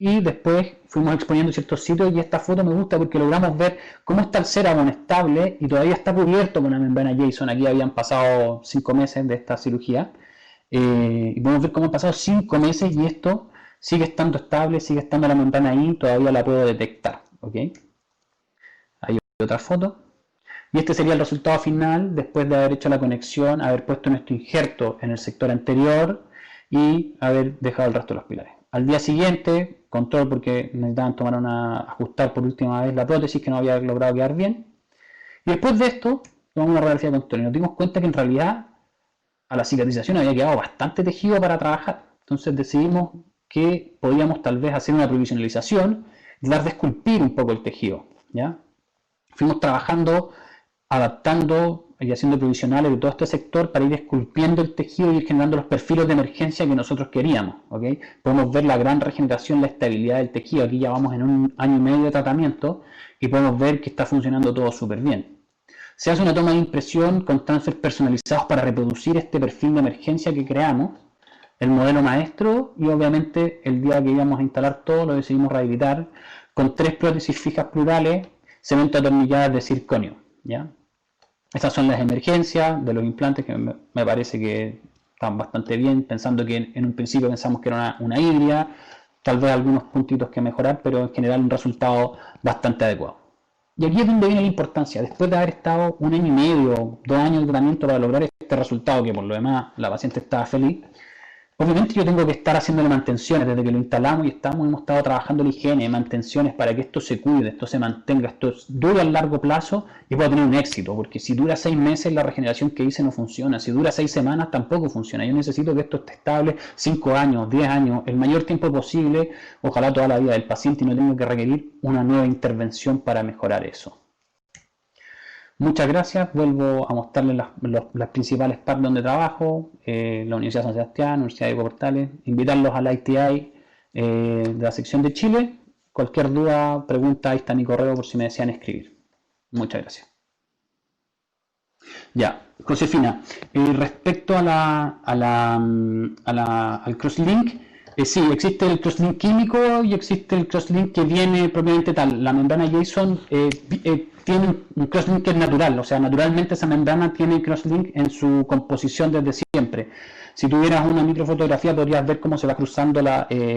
y después fuimos exponiendo ciertos sitios, y esta foto me gusta porque logramos ver cómo está el Ceramon estable y todavía está cubierto con una membrana Jason. Aquí habían pasado 5 meses de esta cirugía, y podemos ver cómo han pasado 5 meses y esto sigue estando estable, sigue estando la membrana ahí, todavía la puedo detectar. ¿Ok? Hay otra foto. Y este sería el resultado final después de haber hecho la conexión, haber puesto nuestro injerto en el sector anterior y haber dejado el resto de los pilares. Al día siguiente, control porque necesitaban ajustar por última vez la prótesis que no había logrado quedar bien. Y después de esto, tomamos una radiografía de control y nos dimos cuenta que en realidad a la cicatrización había quedado bastante tejido para trabajar. Entonces decidimos que podíamos tal vez hacer una provisionalización y dar de esculpir un poco el tejido. ¿Ya? Fuimos trabajando, adaptando y haciendo provisionales de todo este sector para ir esculpiendo el tejido y ir generando los perfiles de emergencia que nosotros queríamos. ¿Okay? Podemos ver la gran regeneración, la estabilidad del tejido. Aquí ya vamos en 1 año y medio de tratamiento y podemos ver que está funcionando todo súper bien. Se hace una toma de impresión con transfers personalizados para reproducir este perfil de emergencia que creamos, el modelo maestro, y obviamente el día que íbamos a instalar todo lo decidimos rehabilitar con 3 prótesis fijas plurales, cemento atornilladas de circonio. ¿Ya? Estas son las emergencias de los implantes que me parece que están bastante bien, pensando que en un principio pensamos que era una híbrida, tal vez algunos puntitos que mejorar, pero en general un resultado bastante adecuado. Y aquí es donde viene la importancia. Después de haber estado 1 año y medio, 2 años de tratamiento para lograr este resultado, que por lo demás la paciente estaba feliz, obviamente yo tengo que estar haciéndole mantenciones desde que lo instalamos y hemos estado trabajando la higiene, mantenciones para que esto se cuide, esto se mantenga, esto dure a largo plazo y pueda tener un éxito, porque si dura 6 meses la regeneración que hice no funciona, si dura 6 semanas tampoco funciona. Yo necesito que esto esté estable 5 años, 10 años, el mayor tiempo posible, ojalá toda la vida del paciente, y no tengo que requerir una nueva intervención para mejorar eso. Muchas gracias, vuelvo a mostrarles las principales partes donde trabajo, la Universidad de San Sebastián, la Universidad de Portales, invitarlos a la ITI de la sección de Chile. Cualquier duda, pregunta, ahí está mi correo por si me desean escribir. Muchas gracias. Ya, Josefina, respecto al crosslink, sí, existe el crosslink químico y existe el crosslink que viene propiamente tal. La membrana JSON tiene un crosslink que es natural, o sea, naturalmente esa membrana tiene crosslink en su composición desde siempre. Si tuvieras una microfotografía podrías ver cómo se va cruzando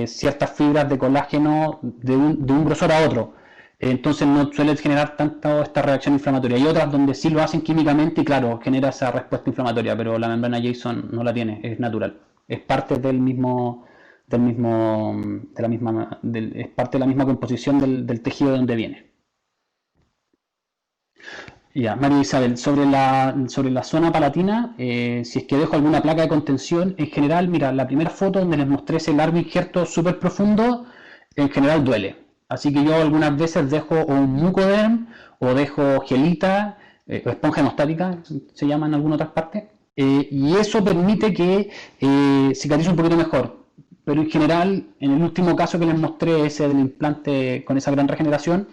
ciertas fibras de colágeno de un grosor a otro. Entonces no suele generar tanto esta reacción inflamatoria. Hay otras donde sí lo hacen químicamente y claro, genera esa respuesta inflamatoria, pero la membrana JSON no la tiene, es natural. Es parte es parte de la misma composición del tejido de donde viene. Ya, María Isabel, sobre la zona palatina, si es que dejo alguna placa de contención, en general, mira, la primera foto donde les mostré ese largo injerto súper profundo, en general duele. Así que yo algunas veces dejo o un mucoderm o dejo gelita, o esponja hemostática, se llama en algunas otras partes, y eso permite que cicatrice un poquito mejor. Pero en general, en el último caso que les mostré, ese del implante con esa gran regeneración,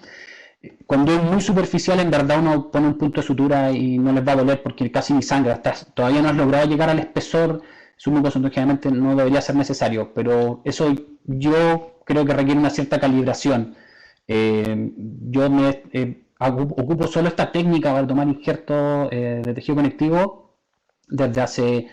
cuando es muy superficial, en verdad uno pone un punto de sutura y no les va a doler porque casi ni sangra. Todavía no has logrado llegar al espesor submucoso, entonces generalmente no debería ser necesario, pero eso yo creo que requiere una cierta calibración. Yo ocupo solo esta técnica para tomar injertos de tejido conectivo desde hace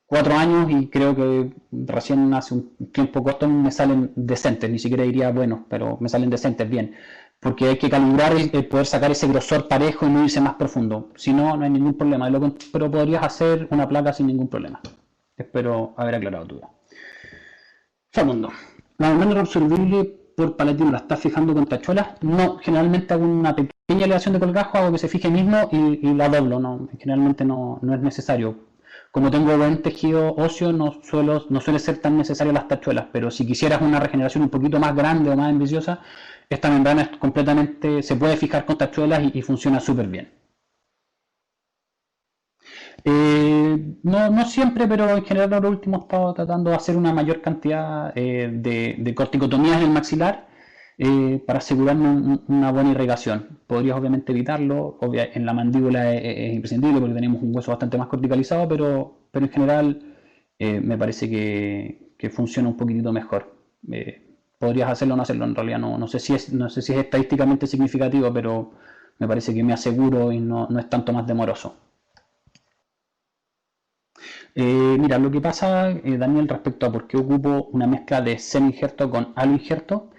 4 años y creo que recién hace un tiempo corto me salen decentes, ni siquiera diría buenos, pero me salen decentes bien, porque hay que calibrar el poder sacar ese grosor parejo y no irse más profundo, si no, no hay ningún problema, pero podrías hacer una placa sin ningún problema. Espero haber aclarado tu duda. Segundo, la membrana reabsorbible por palatino la estás fijando con tachuelas. No, generalmente hago una pequeña elevación de colgajo, hago que se fije mismo y la doblo, no, generalmente no es necesario. Como tengo buen tejido óseo, no suele ser tan necesario las tachuelas, pero si quisieras una regeneración un poquito más grande o más ambiciosa, esta membrana es completamente, se puede fijar con tachuelas y funciona súper bien. No siempre, pero en general ahora último he estado tratando de hacer una mayor cantidad de corticotomías en el maxilar para asegurarme una buena irrigación. Podrías obviamente evitarlo, en la mandíbula es imprescindible porque tenemos un hueso bastante más corticalizado, pero en general me parece que funciona un poquitito mejor. podrías hacerlo o no hacerlo. En realidad no sé si es estadísticamente significativo, pero me parece que me aseguro y no es tanto más demoroso. Mira, lo que pasa, Daniel, respecto a por qué ocupo una mezcla de semi-injerto con halo-injerto,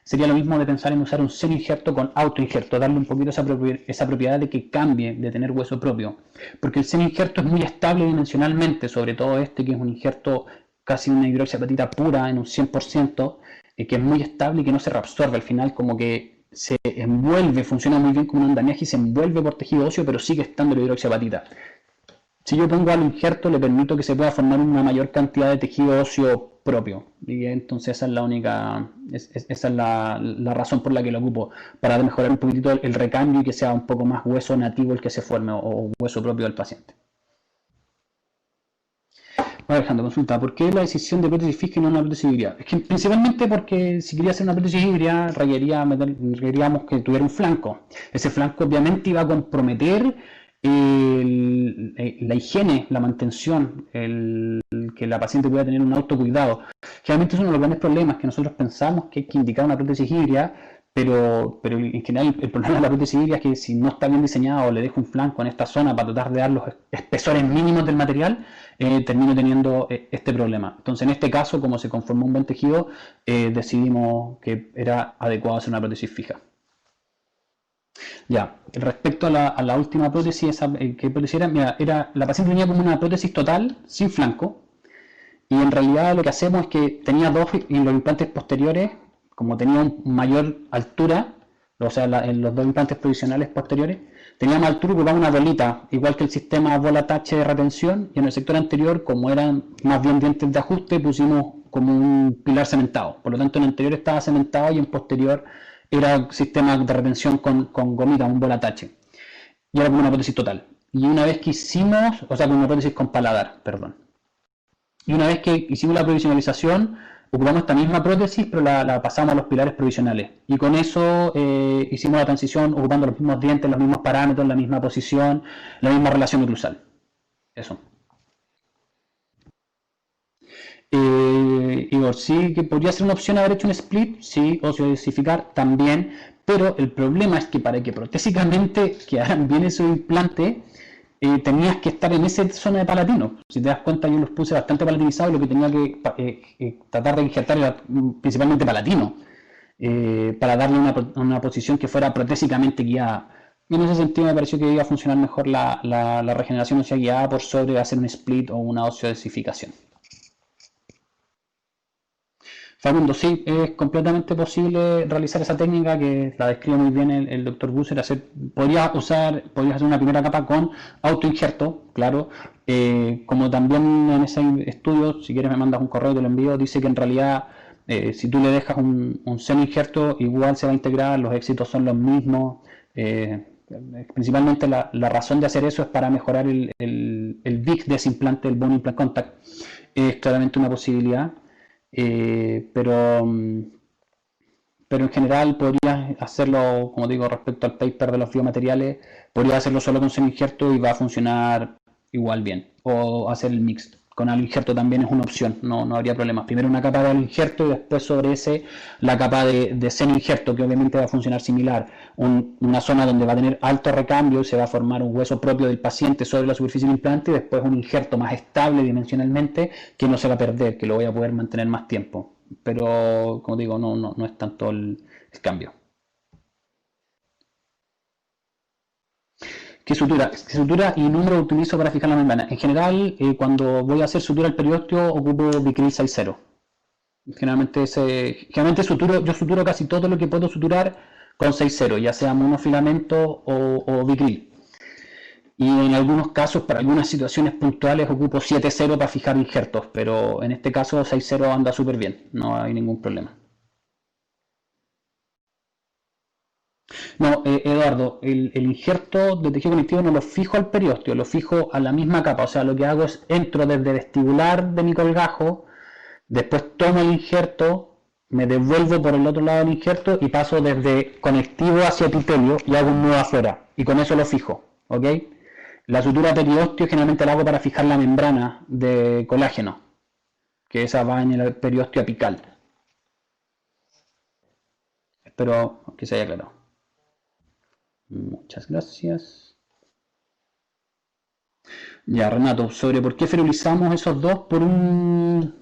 sería lo mismo de pensar en usar un semi-injerto con auto-injerto, darle un poquito esa propiedad de que cambie, de tener hueso propio. Porque el semi-injerto es muy estable dimensionalmente, sobre todo este que es un injerto casi una hidroxiapatita pura en un 100%, que es muy estable y que no se reabsorbe. Al final como que se envuelve, funciona muy bien como un andamiaje y se envuelve por tejido óseo, pero sigue estando la hidroxiapatita. Si yo pongo al injerto, le permito que se pueda formar una mayor cantidad de tejido óseo propio. Y entonces esa es la única, esa es la razón por la que lo ocupo, para mejorar un poquitito el recambio y que sea un poco más hueso nativo el que se forme o hueso propio del paciente. Alejandro, consulta, ¿por qué la decisión de prótesis fija y no una prótesis híbrida? Es que principalmente porque si quería hacer una prótesis híbrida requeríamos que tuviera un flanco. Ese flanco obviamente iba a comprometer la higiene, la mantención, que la paciente pueda tener un autocuidado. Generalmente es uno de los grandes problemas que nosotros pensamos que hay que indicar una prótesis híbrida, pero en general el problema de la prótesis híbrida es que si no está bien diseñada o le dejo un flanco en esta zona para tratar de dar los espesores mínimos del material, termino teniendo este problema. Entonces en este caso, como se conformó un buen tejido, decidimos que era adecuado hacer una prótesis fija. Ya, respecto a la última prótesis, ¿qué prótesis era? Mira, la paciente tenía como una prótesis total, sin flanco, y en realidad lo que hacemos es que tenía dos en los implantes posteriores, como tenía mayor altura, o sea, en los dos implantes provisionales posteriores, tenía más altura y ocupaba una bolita, igual que el sistema bola-tache de retención, y en el sector anterior, como eran más bien dientes de ajuste, pusimos como un pilar cementado. Por lo tanto, en el anterior estaba cementado y en posterior era sistema de retención con gomita, un bola-tache. Y era como una prótesis total. Y una vez que hicimos, o sea, como una prótesis con paladar, perdón. Y una vez que hicimos la provisionalización, ocupamos esta misma prótesis, pero la pasamos a los pilares provisionales. Y con eso hicimos la transición ocupando los mismos dientes, los mismos parámetros, la misma posición, la misma relación oclusal. Eso. Igor, sí que podría ser una opción haber hecho un split, sí, o osificar también, pero el problema es que para que protésicamente quedaran bien esos implantes, tenías que estar en esa zona de palatino. Si te das cuenta, yo los puse bastante palatinizados y lo que tenía que tratar de injertar era principalmente palatino, para darle una posición que fuera protésicamente guiada. Y en ese sentido me pareció que iba a funcionar mejor la regeneración ósea guiada por sobre hacer un split o una osificación. Facundo, sí, es completamente posible realizar esa técnica que la describe muy bien el doctor Busser. Podrías hacer una primera capa con autoinjerto, claro. Como también en ese estudio, si quieres me mandas un correo y te lo envío, dice que en realidad si tú le dejas un semi-injerto, igual se va a integrar, los éxitos son los mismos. Principalmente la razón de hacer eso es para mejorar el BIC de ese implante, el Bone Implant Contact. Es claramente una posibilidad. Pero en general podrías hacerlo, como digo, respecto al paper de los biomateriales, podrías hacerlo solo con semi-injerto y va a funcionar igual bien. O hacer el mix. Con el injerto también es una opción, no habría problemas. Primero una capa de injerto y después sobre ese la capa de semi-injerto, que obviamente va a funcionar similar. Una zona donde va a tener alto recambio, se va a formar un hueso propio del paciente sobre la superficie del implante y después un injerto más estable dimensionalmente que no se va a perder, que lo voy a poder mantener más tiempo. Pero, como digo, no es tanto el cambio. ¿Qué sutura y número utilizo para fijar la membrana? En general, cuando voy a hacer sutura al periósteo, ocupo Vicryl 6.0. Generalmente yo suturo casi todo lo que puedo suturar con 6.0, ya sea monofilamento o Vicryl. Y en algunos casos, para algunas situaciones puntuales, ocupo 7.0 para fijar injertos, pero en este caso 6.0 anda súper bien, no hay ningún problema. No, Eduardo, el injerto de tejido conectivo no lo fijo al periósteo, lo fijo a la misma capa. O sea, lo que hago es entro desde vestibular de mi colgajo, después tomo el injerto, me devuelvo por el otro lado del injerto y paso desde conectivo hacia epitelio y hago un nudo afuera. Y con eso lo fijo, ¿ok? La sutura periósteo generalmente la hago para fijar la membrana de colágeno, que esa va en el periósteo apical. pero que se haya aclarado. Muchas gracias. Ya, Renato, sobre por qué ferulizamos esos dos por un...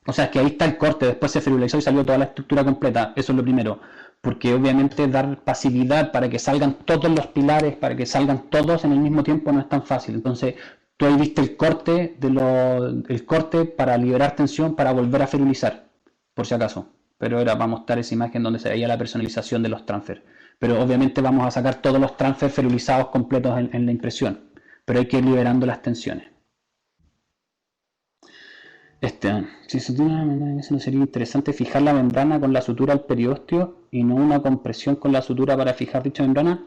O sea, es que ahí está el corte, después se ferulizó y salió toda la estructura completa, eso es lo primero. Porque obviamente dar pasividad para que salgan todos los pilares, para que salgan todos en el mismo tiempo no es tan fácil. Entonces, tú ahí viste el corte, el corte para liberar tensión, para volver a ferulizar, por si acaso. Pero era para mostrar esa imagen donde se veía la personalización de los transfers. Pero obviamente vamos a sacar todos los transfers ferulizados completos en la impresión. Pero hay que ir liberando las tensiones. Si sutura no sería interesante fijar la membrana con la sutura al periósteo y no una compresión con la sutura para fijar dicha membrana.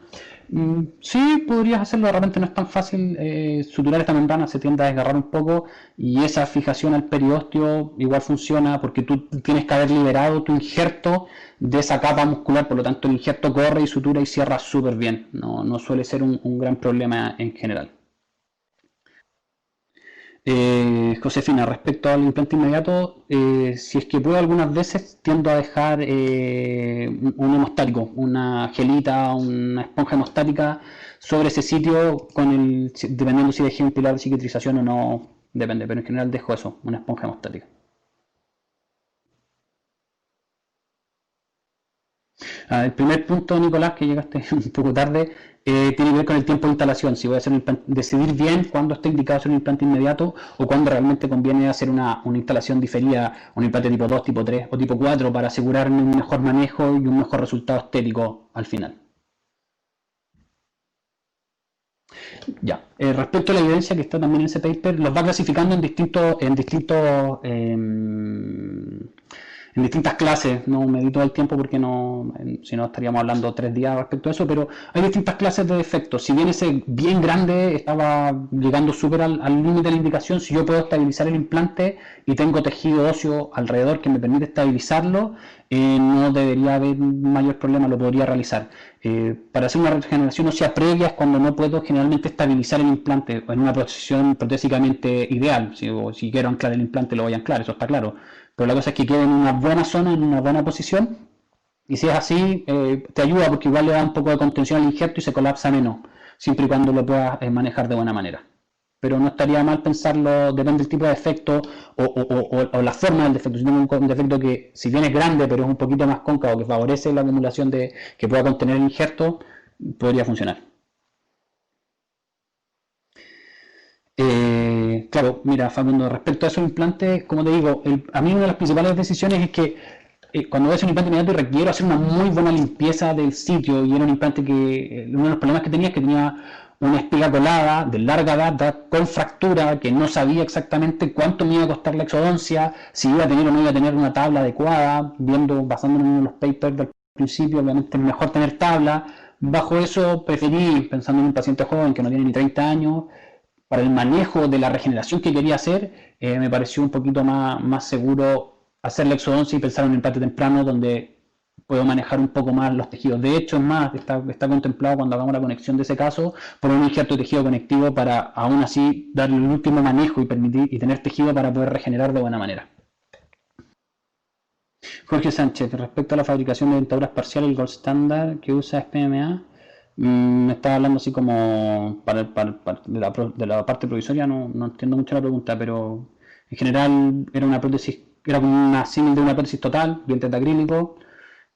Sí, podrías hacerlo, de repente no es tan fácil. Suturar esta membrana se tiende a desgarrar un poco y esa fijación al periósteo igual funciona porque tú tienes que haber liberado tu injerto de esa capa muscular, por lo tanto el injerto corre y sutura y cierra súper bien. No suele ser un gran problema en general. Josefina, respecto al implante inmediato, si es que puedo algunas veces tiendo a dejar un hemostático, una gelita, una esponja hemostática sobre ese sitio, dependiendo si dejé un pilar de cicatrización o no, depende, pero en general dejo eso, una esponja hemostática. El primer punto, Nicolás, que llegaste un poco tarde, tiene que ver con el tiempo de instalación. Si voy a hacer decidir bien cuándo está indicado hacer un implante inmediato o cuándo realmente conviene hacer una instalación diferida, un implante tipo 2, tipo 3 o tipo 4 para asegurarme un mejor manejo y un mejor resultado estético al final. Ya, respecto a la evidencia que está también en ese paper, los va clasificando en distintas clases. No me di todo el tiempo porque si no estaríamos hablando 3 días respecto a eso, pero hay distintas clases de defectos. Si bien ese bien grande estaba llegando súper al límite de la indicación, si yo puedo estabilizar el implante y tengo tejido óseo alrededor que me permite estabilizarlo, no debería haber mayor problema, lo podría realizar. Para hacer una regeneración ósea previa es cuando no puedo generalmente estabilizar el implante en una posición protésicamente ideal. Si quiero anclar el implante lo voy a anclar, eso está claro. Pero la cosa es que quede en una buena zona, en una buena posición, y si es así, te ayuda porque igual le da un poco de contención al injerto y se colapsa menos, siempre y cuando lo puedas manejar de buena manera. Pero no estaría mal pensarlo, depende del tipo de defecto o la forma del defecto. Si tengo un defecto que, si bien es grande, pero es un poquito más cóncavo, que favorece la acumulación que pueda contener el injerto, podría funcionar. Claro, mira, Facundo, respecto a esos implantes, como te digo, a mí una de las principales decisiones es que cuando voy a hacer un implante inmediato requiero hacer una muy buena limpieza del sitio y era un implante que uno de los problemas que tenía es que tenía una espiga colada de larga data con fractura que no sabía exactamente cuánto me iba a costar la exodoncia, si iba a tener o no iba a tener una tabla adecuada, basándonos en los papers del principio, obviamente es mejor tener tabla. Bajo eso preferí, pensando en un paciente joven que no tiene ni 30 años, para el manejo de la regeneración que quería hacer, me pareció un poquito más seguro hacer la exodoncia y pensar en un implante temprano donde puedo manejar un poco más los tejidos. De hecho, es más, está contemplado cuando hagamos la conexión de ese caso, poner un injerto de tejido conectivo para aún así darle el último manejo y permitir y tener tejido para poder regenerar de buena manera. Jorge Sánchez, respecto a la fabricación de dentaduras parciales, el gold standard que usa es PMA. Me estaba hablando así como de la parte provisoria, no entiendo mucho la pregunta, pero en general era una prótesis, era como una símil de una prótesis total, dientes de acrílico,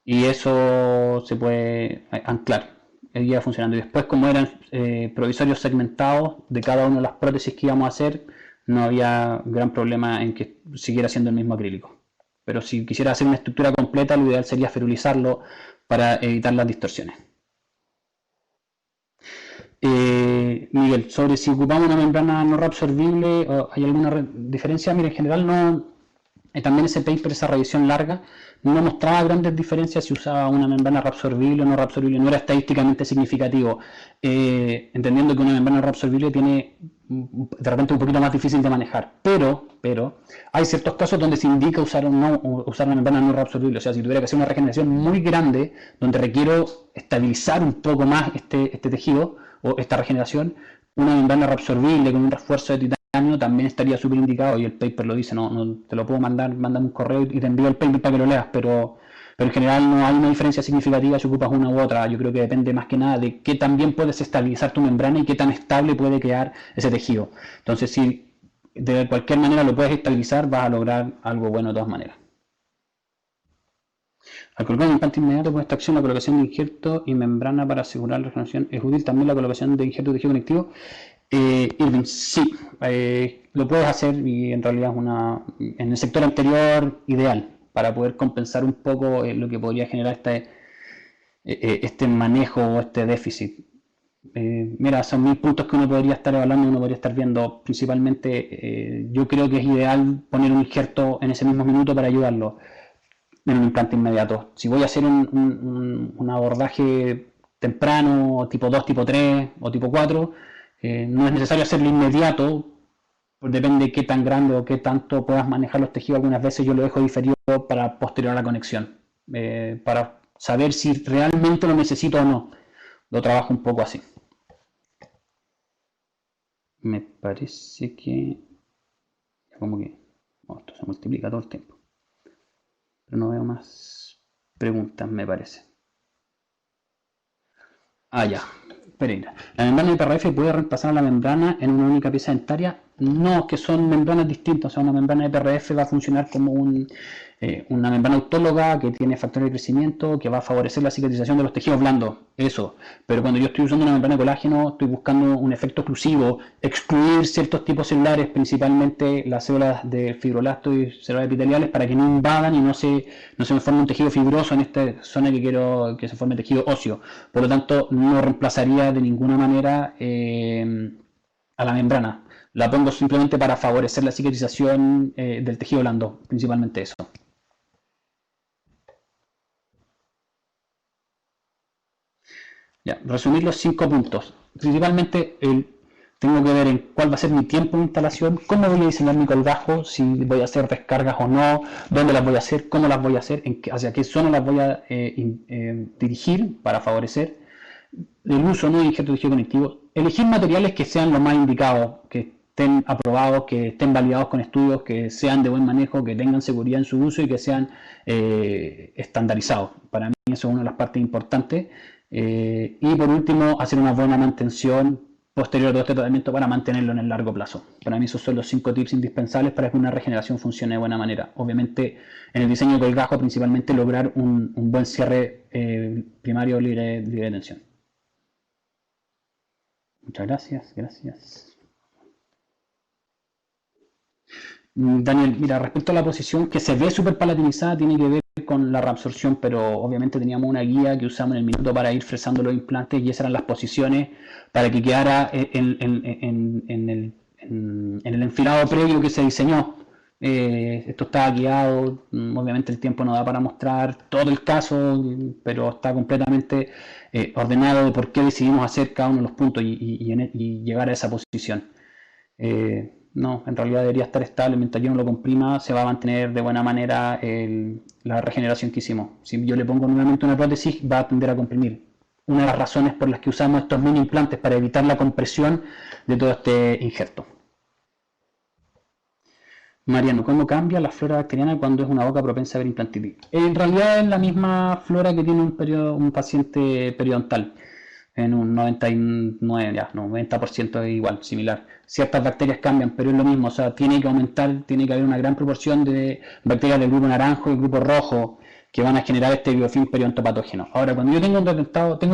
y eso se puede anclar, iba funcionando. Y después, como eran provisorios segmentados de cada una de las prótesis que íbamos a hacer, no había gran problema en que siguiera siendo el mismo acrílico. Pero si quisiera hacer una estructura completa, lo ideal sería ferulizarlo para evitar las distorsiones. Miguel, sobre si ocupamos una membrana no reabsorbible, ¿hay alguna diferencia? Mira, en general no. También ese paper, esa revisión larga, no mostraba grandes diferencias si usaba una membrana reabsorbible o no reabsorbible, no era estadísticamente significativo. Entendiendo que una membrana reabsorbible tiene de repente un poquito más difícil de manejar, pero hay ciertos casos donde se indica usar una membrana no reabsorbible. O sea, si tuviera que hacer una regeneración muy grande donde requiero estabilizar un poco más este tejido o esta regeneración, una membrana reabsorbible con un refuerzo de titanio también estaría súper indicado, y el paper lo dice. No te lo puedo mandar, mándame un correo y te envío el paper para que lo leas, pero pero en general no hay una diferencia significativa si ocupas una u otra. Yo creo que depende más que nada de qué tan bien puedes estabilizar tu membrana y qué tan estable puede quedar ese tejido. Entonces, si de cualquier manera lo puedes estabilizar, vas a lograr algo bueno de todas maneras. Al colocar un implante inmediato con esta acción, la colocación de injerto y membrana para asegurar la regeneración, ¿es útil también la colocación de injerto de tejido conectivo? Irving, sí, lo puedes hacer y en realidad es en el sector anterior ideal para poder compensar un poco lo que podría generar este manejo o este déficit. Mira, son 1000 puntos que uno podría estar evaluando, uno podría estar viendo. Principalmente, yo creo que es ideal poner un injerto en ese mismo minuto para ayudarlo en un implante inmediato. Si voy a hacer un abordaje temprano, tipo 2, tipo 3 o tipo 4, no es necesario hacerlo inmediato, pues depende de qué tan grande o qué tanto puedas manejar los tejidos. Algunas veces yo lo dejo diferido para posterior a la conexión, para saber si realmente lo necesito o no. Lo trabajo un poco así. Me parece que... como que... esto se multiplica todo el tiempo. Pero no veo más preguntas, me parece. Ya. Pereira. ¿La membrana IPRF puede reemplazar a la membrana en una única pieza dentaria? No, que son membranas distintas. O sea, una membrana IPRF va a funcionar como una membrana autóloga que tiene factores de crecimiento, que va a favorecer la cicatrización de los tejidos blandos. Eso. Pero cuando yo estoy usando una membrana de colágeno, estoy buscando un efecto exclusivo, excluir ciertos tipos celulares, principalmente las células de fibroblastos y células epiteliales, para que no invadan y no se me forme un tejido fibroso en esta zona que quiero que se forme tejido óseo. Por lo tanto, no reemplazaría de ninguna manera a la membrana. La pongo simplemente para favorecer la cicatrización del tejido blando, principalmente eso. Ya, resumir los 5 puntos. Principalmente tengo que ver en cuál va a ser mi tiempo de instalación, cómo voy a diseñar mi colgajo, si voy a hacer descargas o no, dónde las voy a hacer, cómo las voy a hacer, hacia qué zona las voy a dirigir para favorecer el uso no de injerto de tejido conectivo. Elegir materiales que sean lo más indicados, que estén aprobados, que estén validados con estudios, que sean de buen manejo, que tengan seguridad en su uso y que sean estandarizados. Para mí eso es una de las partes importantes. Y por último, hacer una buena mantención posterior a todo este tratamiento para mantenerlo en el largo plazo. Para mí esos son los 5 tips indispensables para que una regeneración funcione de buena manera. Obviamente en el diseño de colgajo principalmente lograr un buen cierre primario libre de tensión. Muchas gracias, Daniel, mira, respecto a la posición que se ve súper palatinizada, tiene que ver con la reabsorción, pero obviamente teníamos una guía que usamos en el minuto para ir fresando los implantes y esas eran las posiciones para que quedara en el enfilado previo que se diseñó. Esto está guiado, obviamente el tiempo no da para mostrar todo el caso, pero está completamente ordenado de por qué decidimos hacer cada uno de los puntos y llegar a esa posición. No, en realidad debería estar estable. Mientras yo no lo comprima, se va a mantener de buena manera la regeneración que hicimos. Si yo le pongo nuevamente una prótesis, va a tender a comprimir. Una de las razones por las que usamos estos mini implantes para evitar la compresión de todo este injerto. Mariano, ¿cómo cambia la flora bacteriana cuando es una boca propensa a ver implantitis? En realidad es la misma flora que tiene un paciente periodontal. En un 90% es igual, similar. Ciertas bacterias cambian, pero es lo mismo, o sea, tiene que aumentar, tiene que haber una gran proporción de bacterias del grupo naranjo y el grupo rojo que van a generar este biofilm periodontopatógeno. Ahora, cuando yo tengo un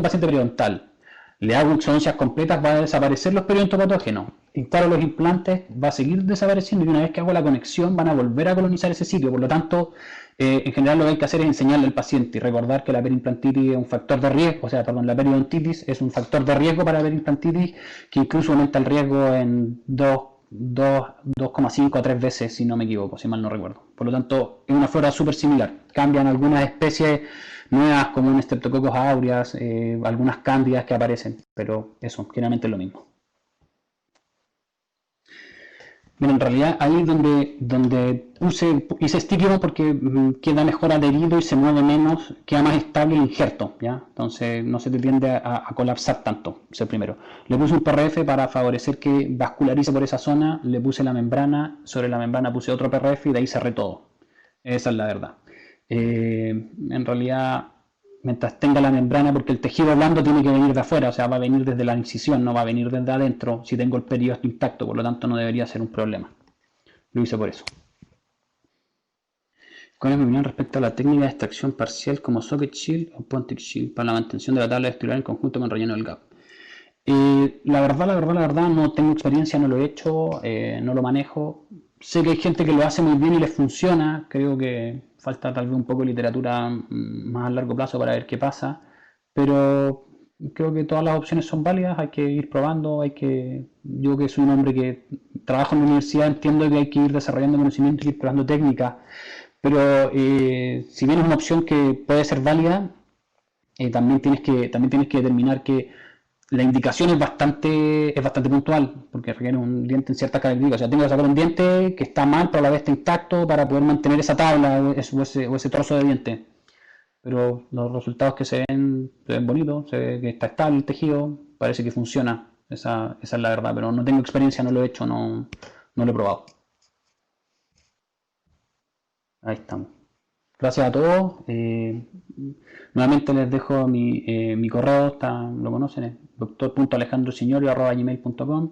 paciente periodontal, le hago exodoncias completas, va a desaparecer los periodontopatógenos. Instalo los implantes, va a seguir desapareciendo y una vez que hago la conexión van a volver a colonizar ese sitio. Por lo tanto, en general lo que hay que hacer es enseñarle al paciente y recordar que la periimplantitis es un factor de riesgo, la periodontitis es un factor de riesgo para la periimplantitis que incluso aumenta el riesgo en 2,5 a 3 veces, si no me equivoco, si mal no recuerdo. Por lo tanto, es una flora súper similar. Cambian algunas especies nuevas como un Streptococcus aureus, algunas cándidas que aparecen, pero eso, generalmente es lo mismo. Bueno, en realidad ahí es donde hice sticky porque queda mejor adherido y se mueve menos, queda más estable el injerto, ¿ya? Entonces no se te tiende a colapsar tanto, eso primero. Le puse un PRF para favorecer que vascularice por esa zona, le puse la membrana, sobre la membrana puse otro PRF y de ahí cerré todo. Esa es la verdad. En realidad, mientras tenga la membrana, porque el tejido blando tiene que venir de afuera, o sea, va a venir desde la incisión, no va a venir desde adentro, si tengo el periodo intacto, por lo tanto no debería ser un problema. Lo hice por eso. ¿Cuál es mi opinión respecto a la técnica de extracción parcial como socket shield o pontic shield para la mantención de la tabla estructural en conjunto con relleno del gap? La verdad, no tengo experiencia, no lo he hecho, no lo manejo. Sé que hay gente que lo hace muy bien y les funciona. Creo que falta tal vez un poco de literatura más a largo plazo para ver qué pasa. Pero creo que todas las opciones son válidas, hay que ir probando, yo que soy un hombre que trabajo en la universidad, entiendo que hay que ir desarrollando conocimiento y ir probando técnicas. Pero si bien es una opción que puede ser válida, también tienes que determinar que la indicación es bastante puntual, porque requiere un diente en ciertas características. O sea, tengo que sacar un diente que está mal, pero a la vez está intacto para poder mantener esa tabla o ese trozo de diente. Pero los resultados que se ven bonitos, se ve que está estable el tejido, parece que funciona. Esa es la verdad, pero no tengo experiencia, no lo he hecho, no lo he probado. Ahí estamos. Gracias a todos. Nuevamente les dejo mi correo, lo conocen, es doctor.alejandrosignorio@gmail.com.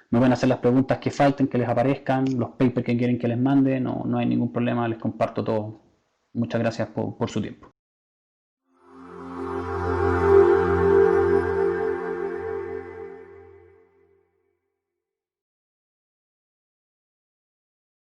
Me pueden hacer las preguntas que falten, que les aparezcan, los papers que quieren que les mande, no hay ningún problema, les comparto todo. Muchas gracias por su tiempo.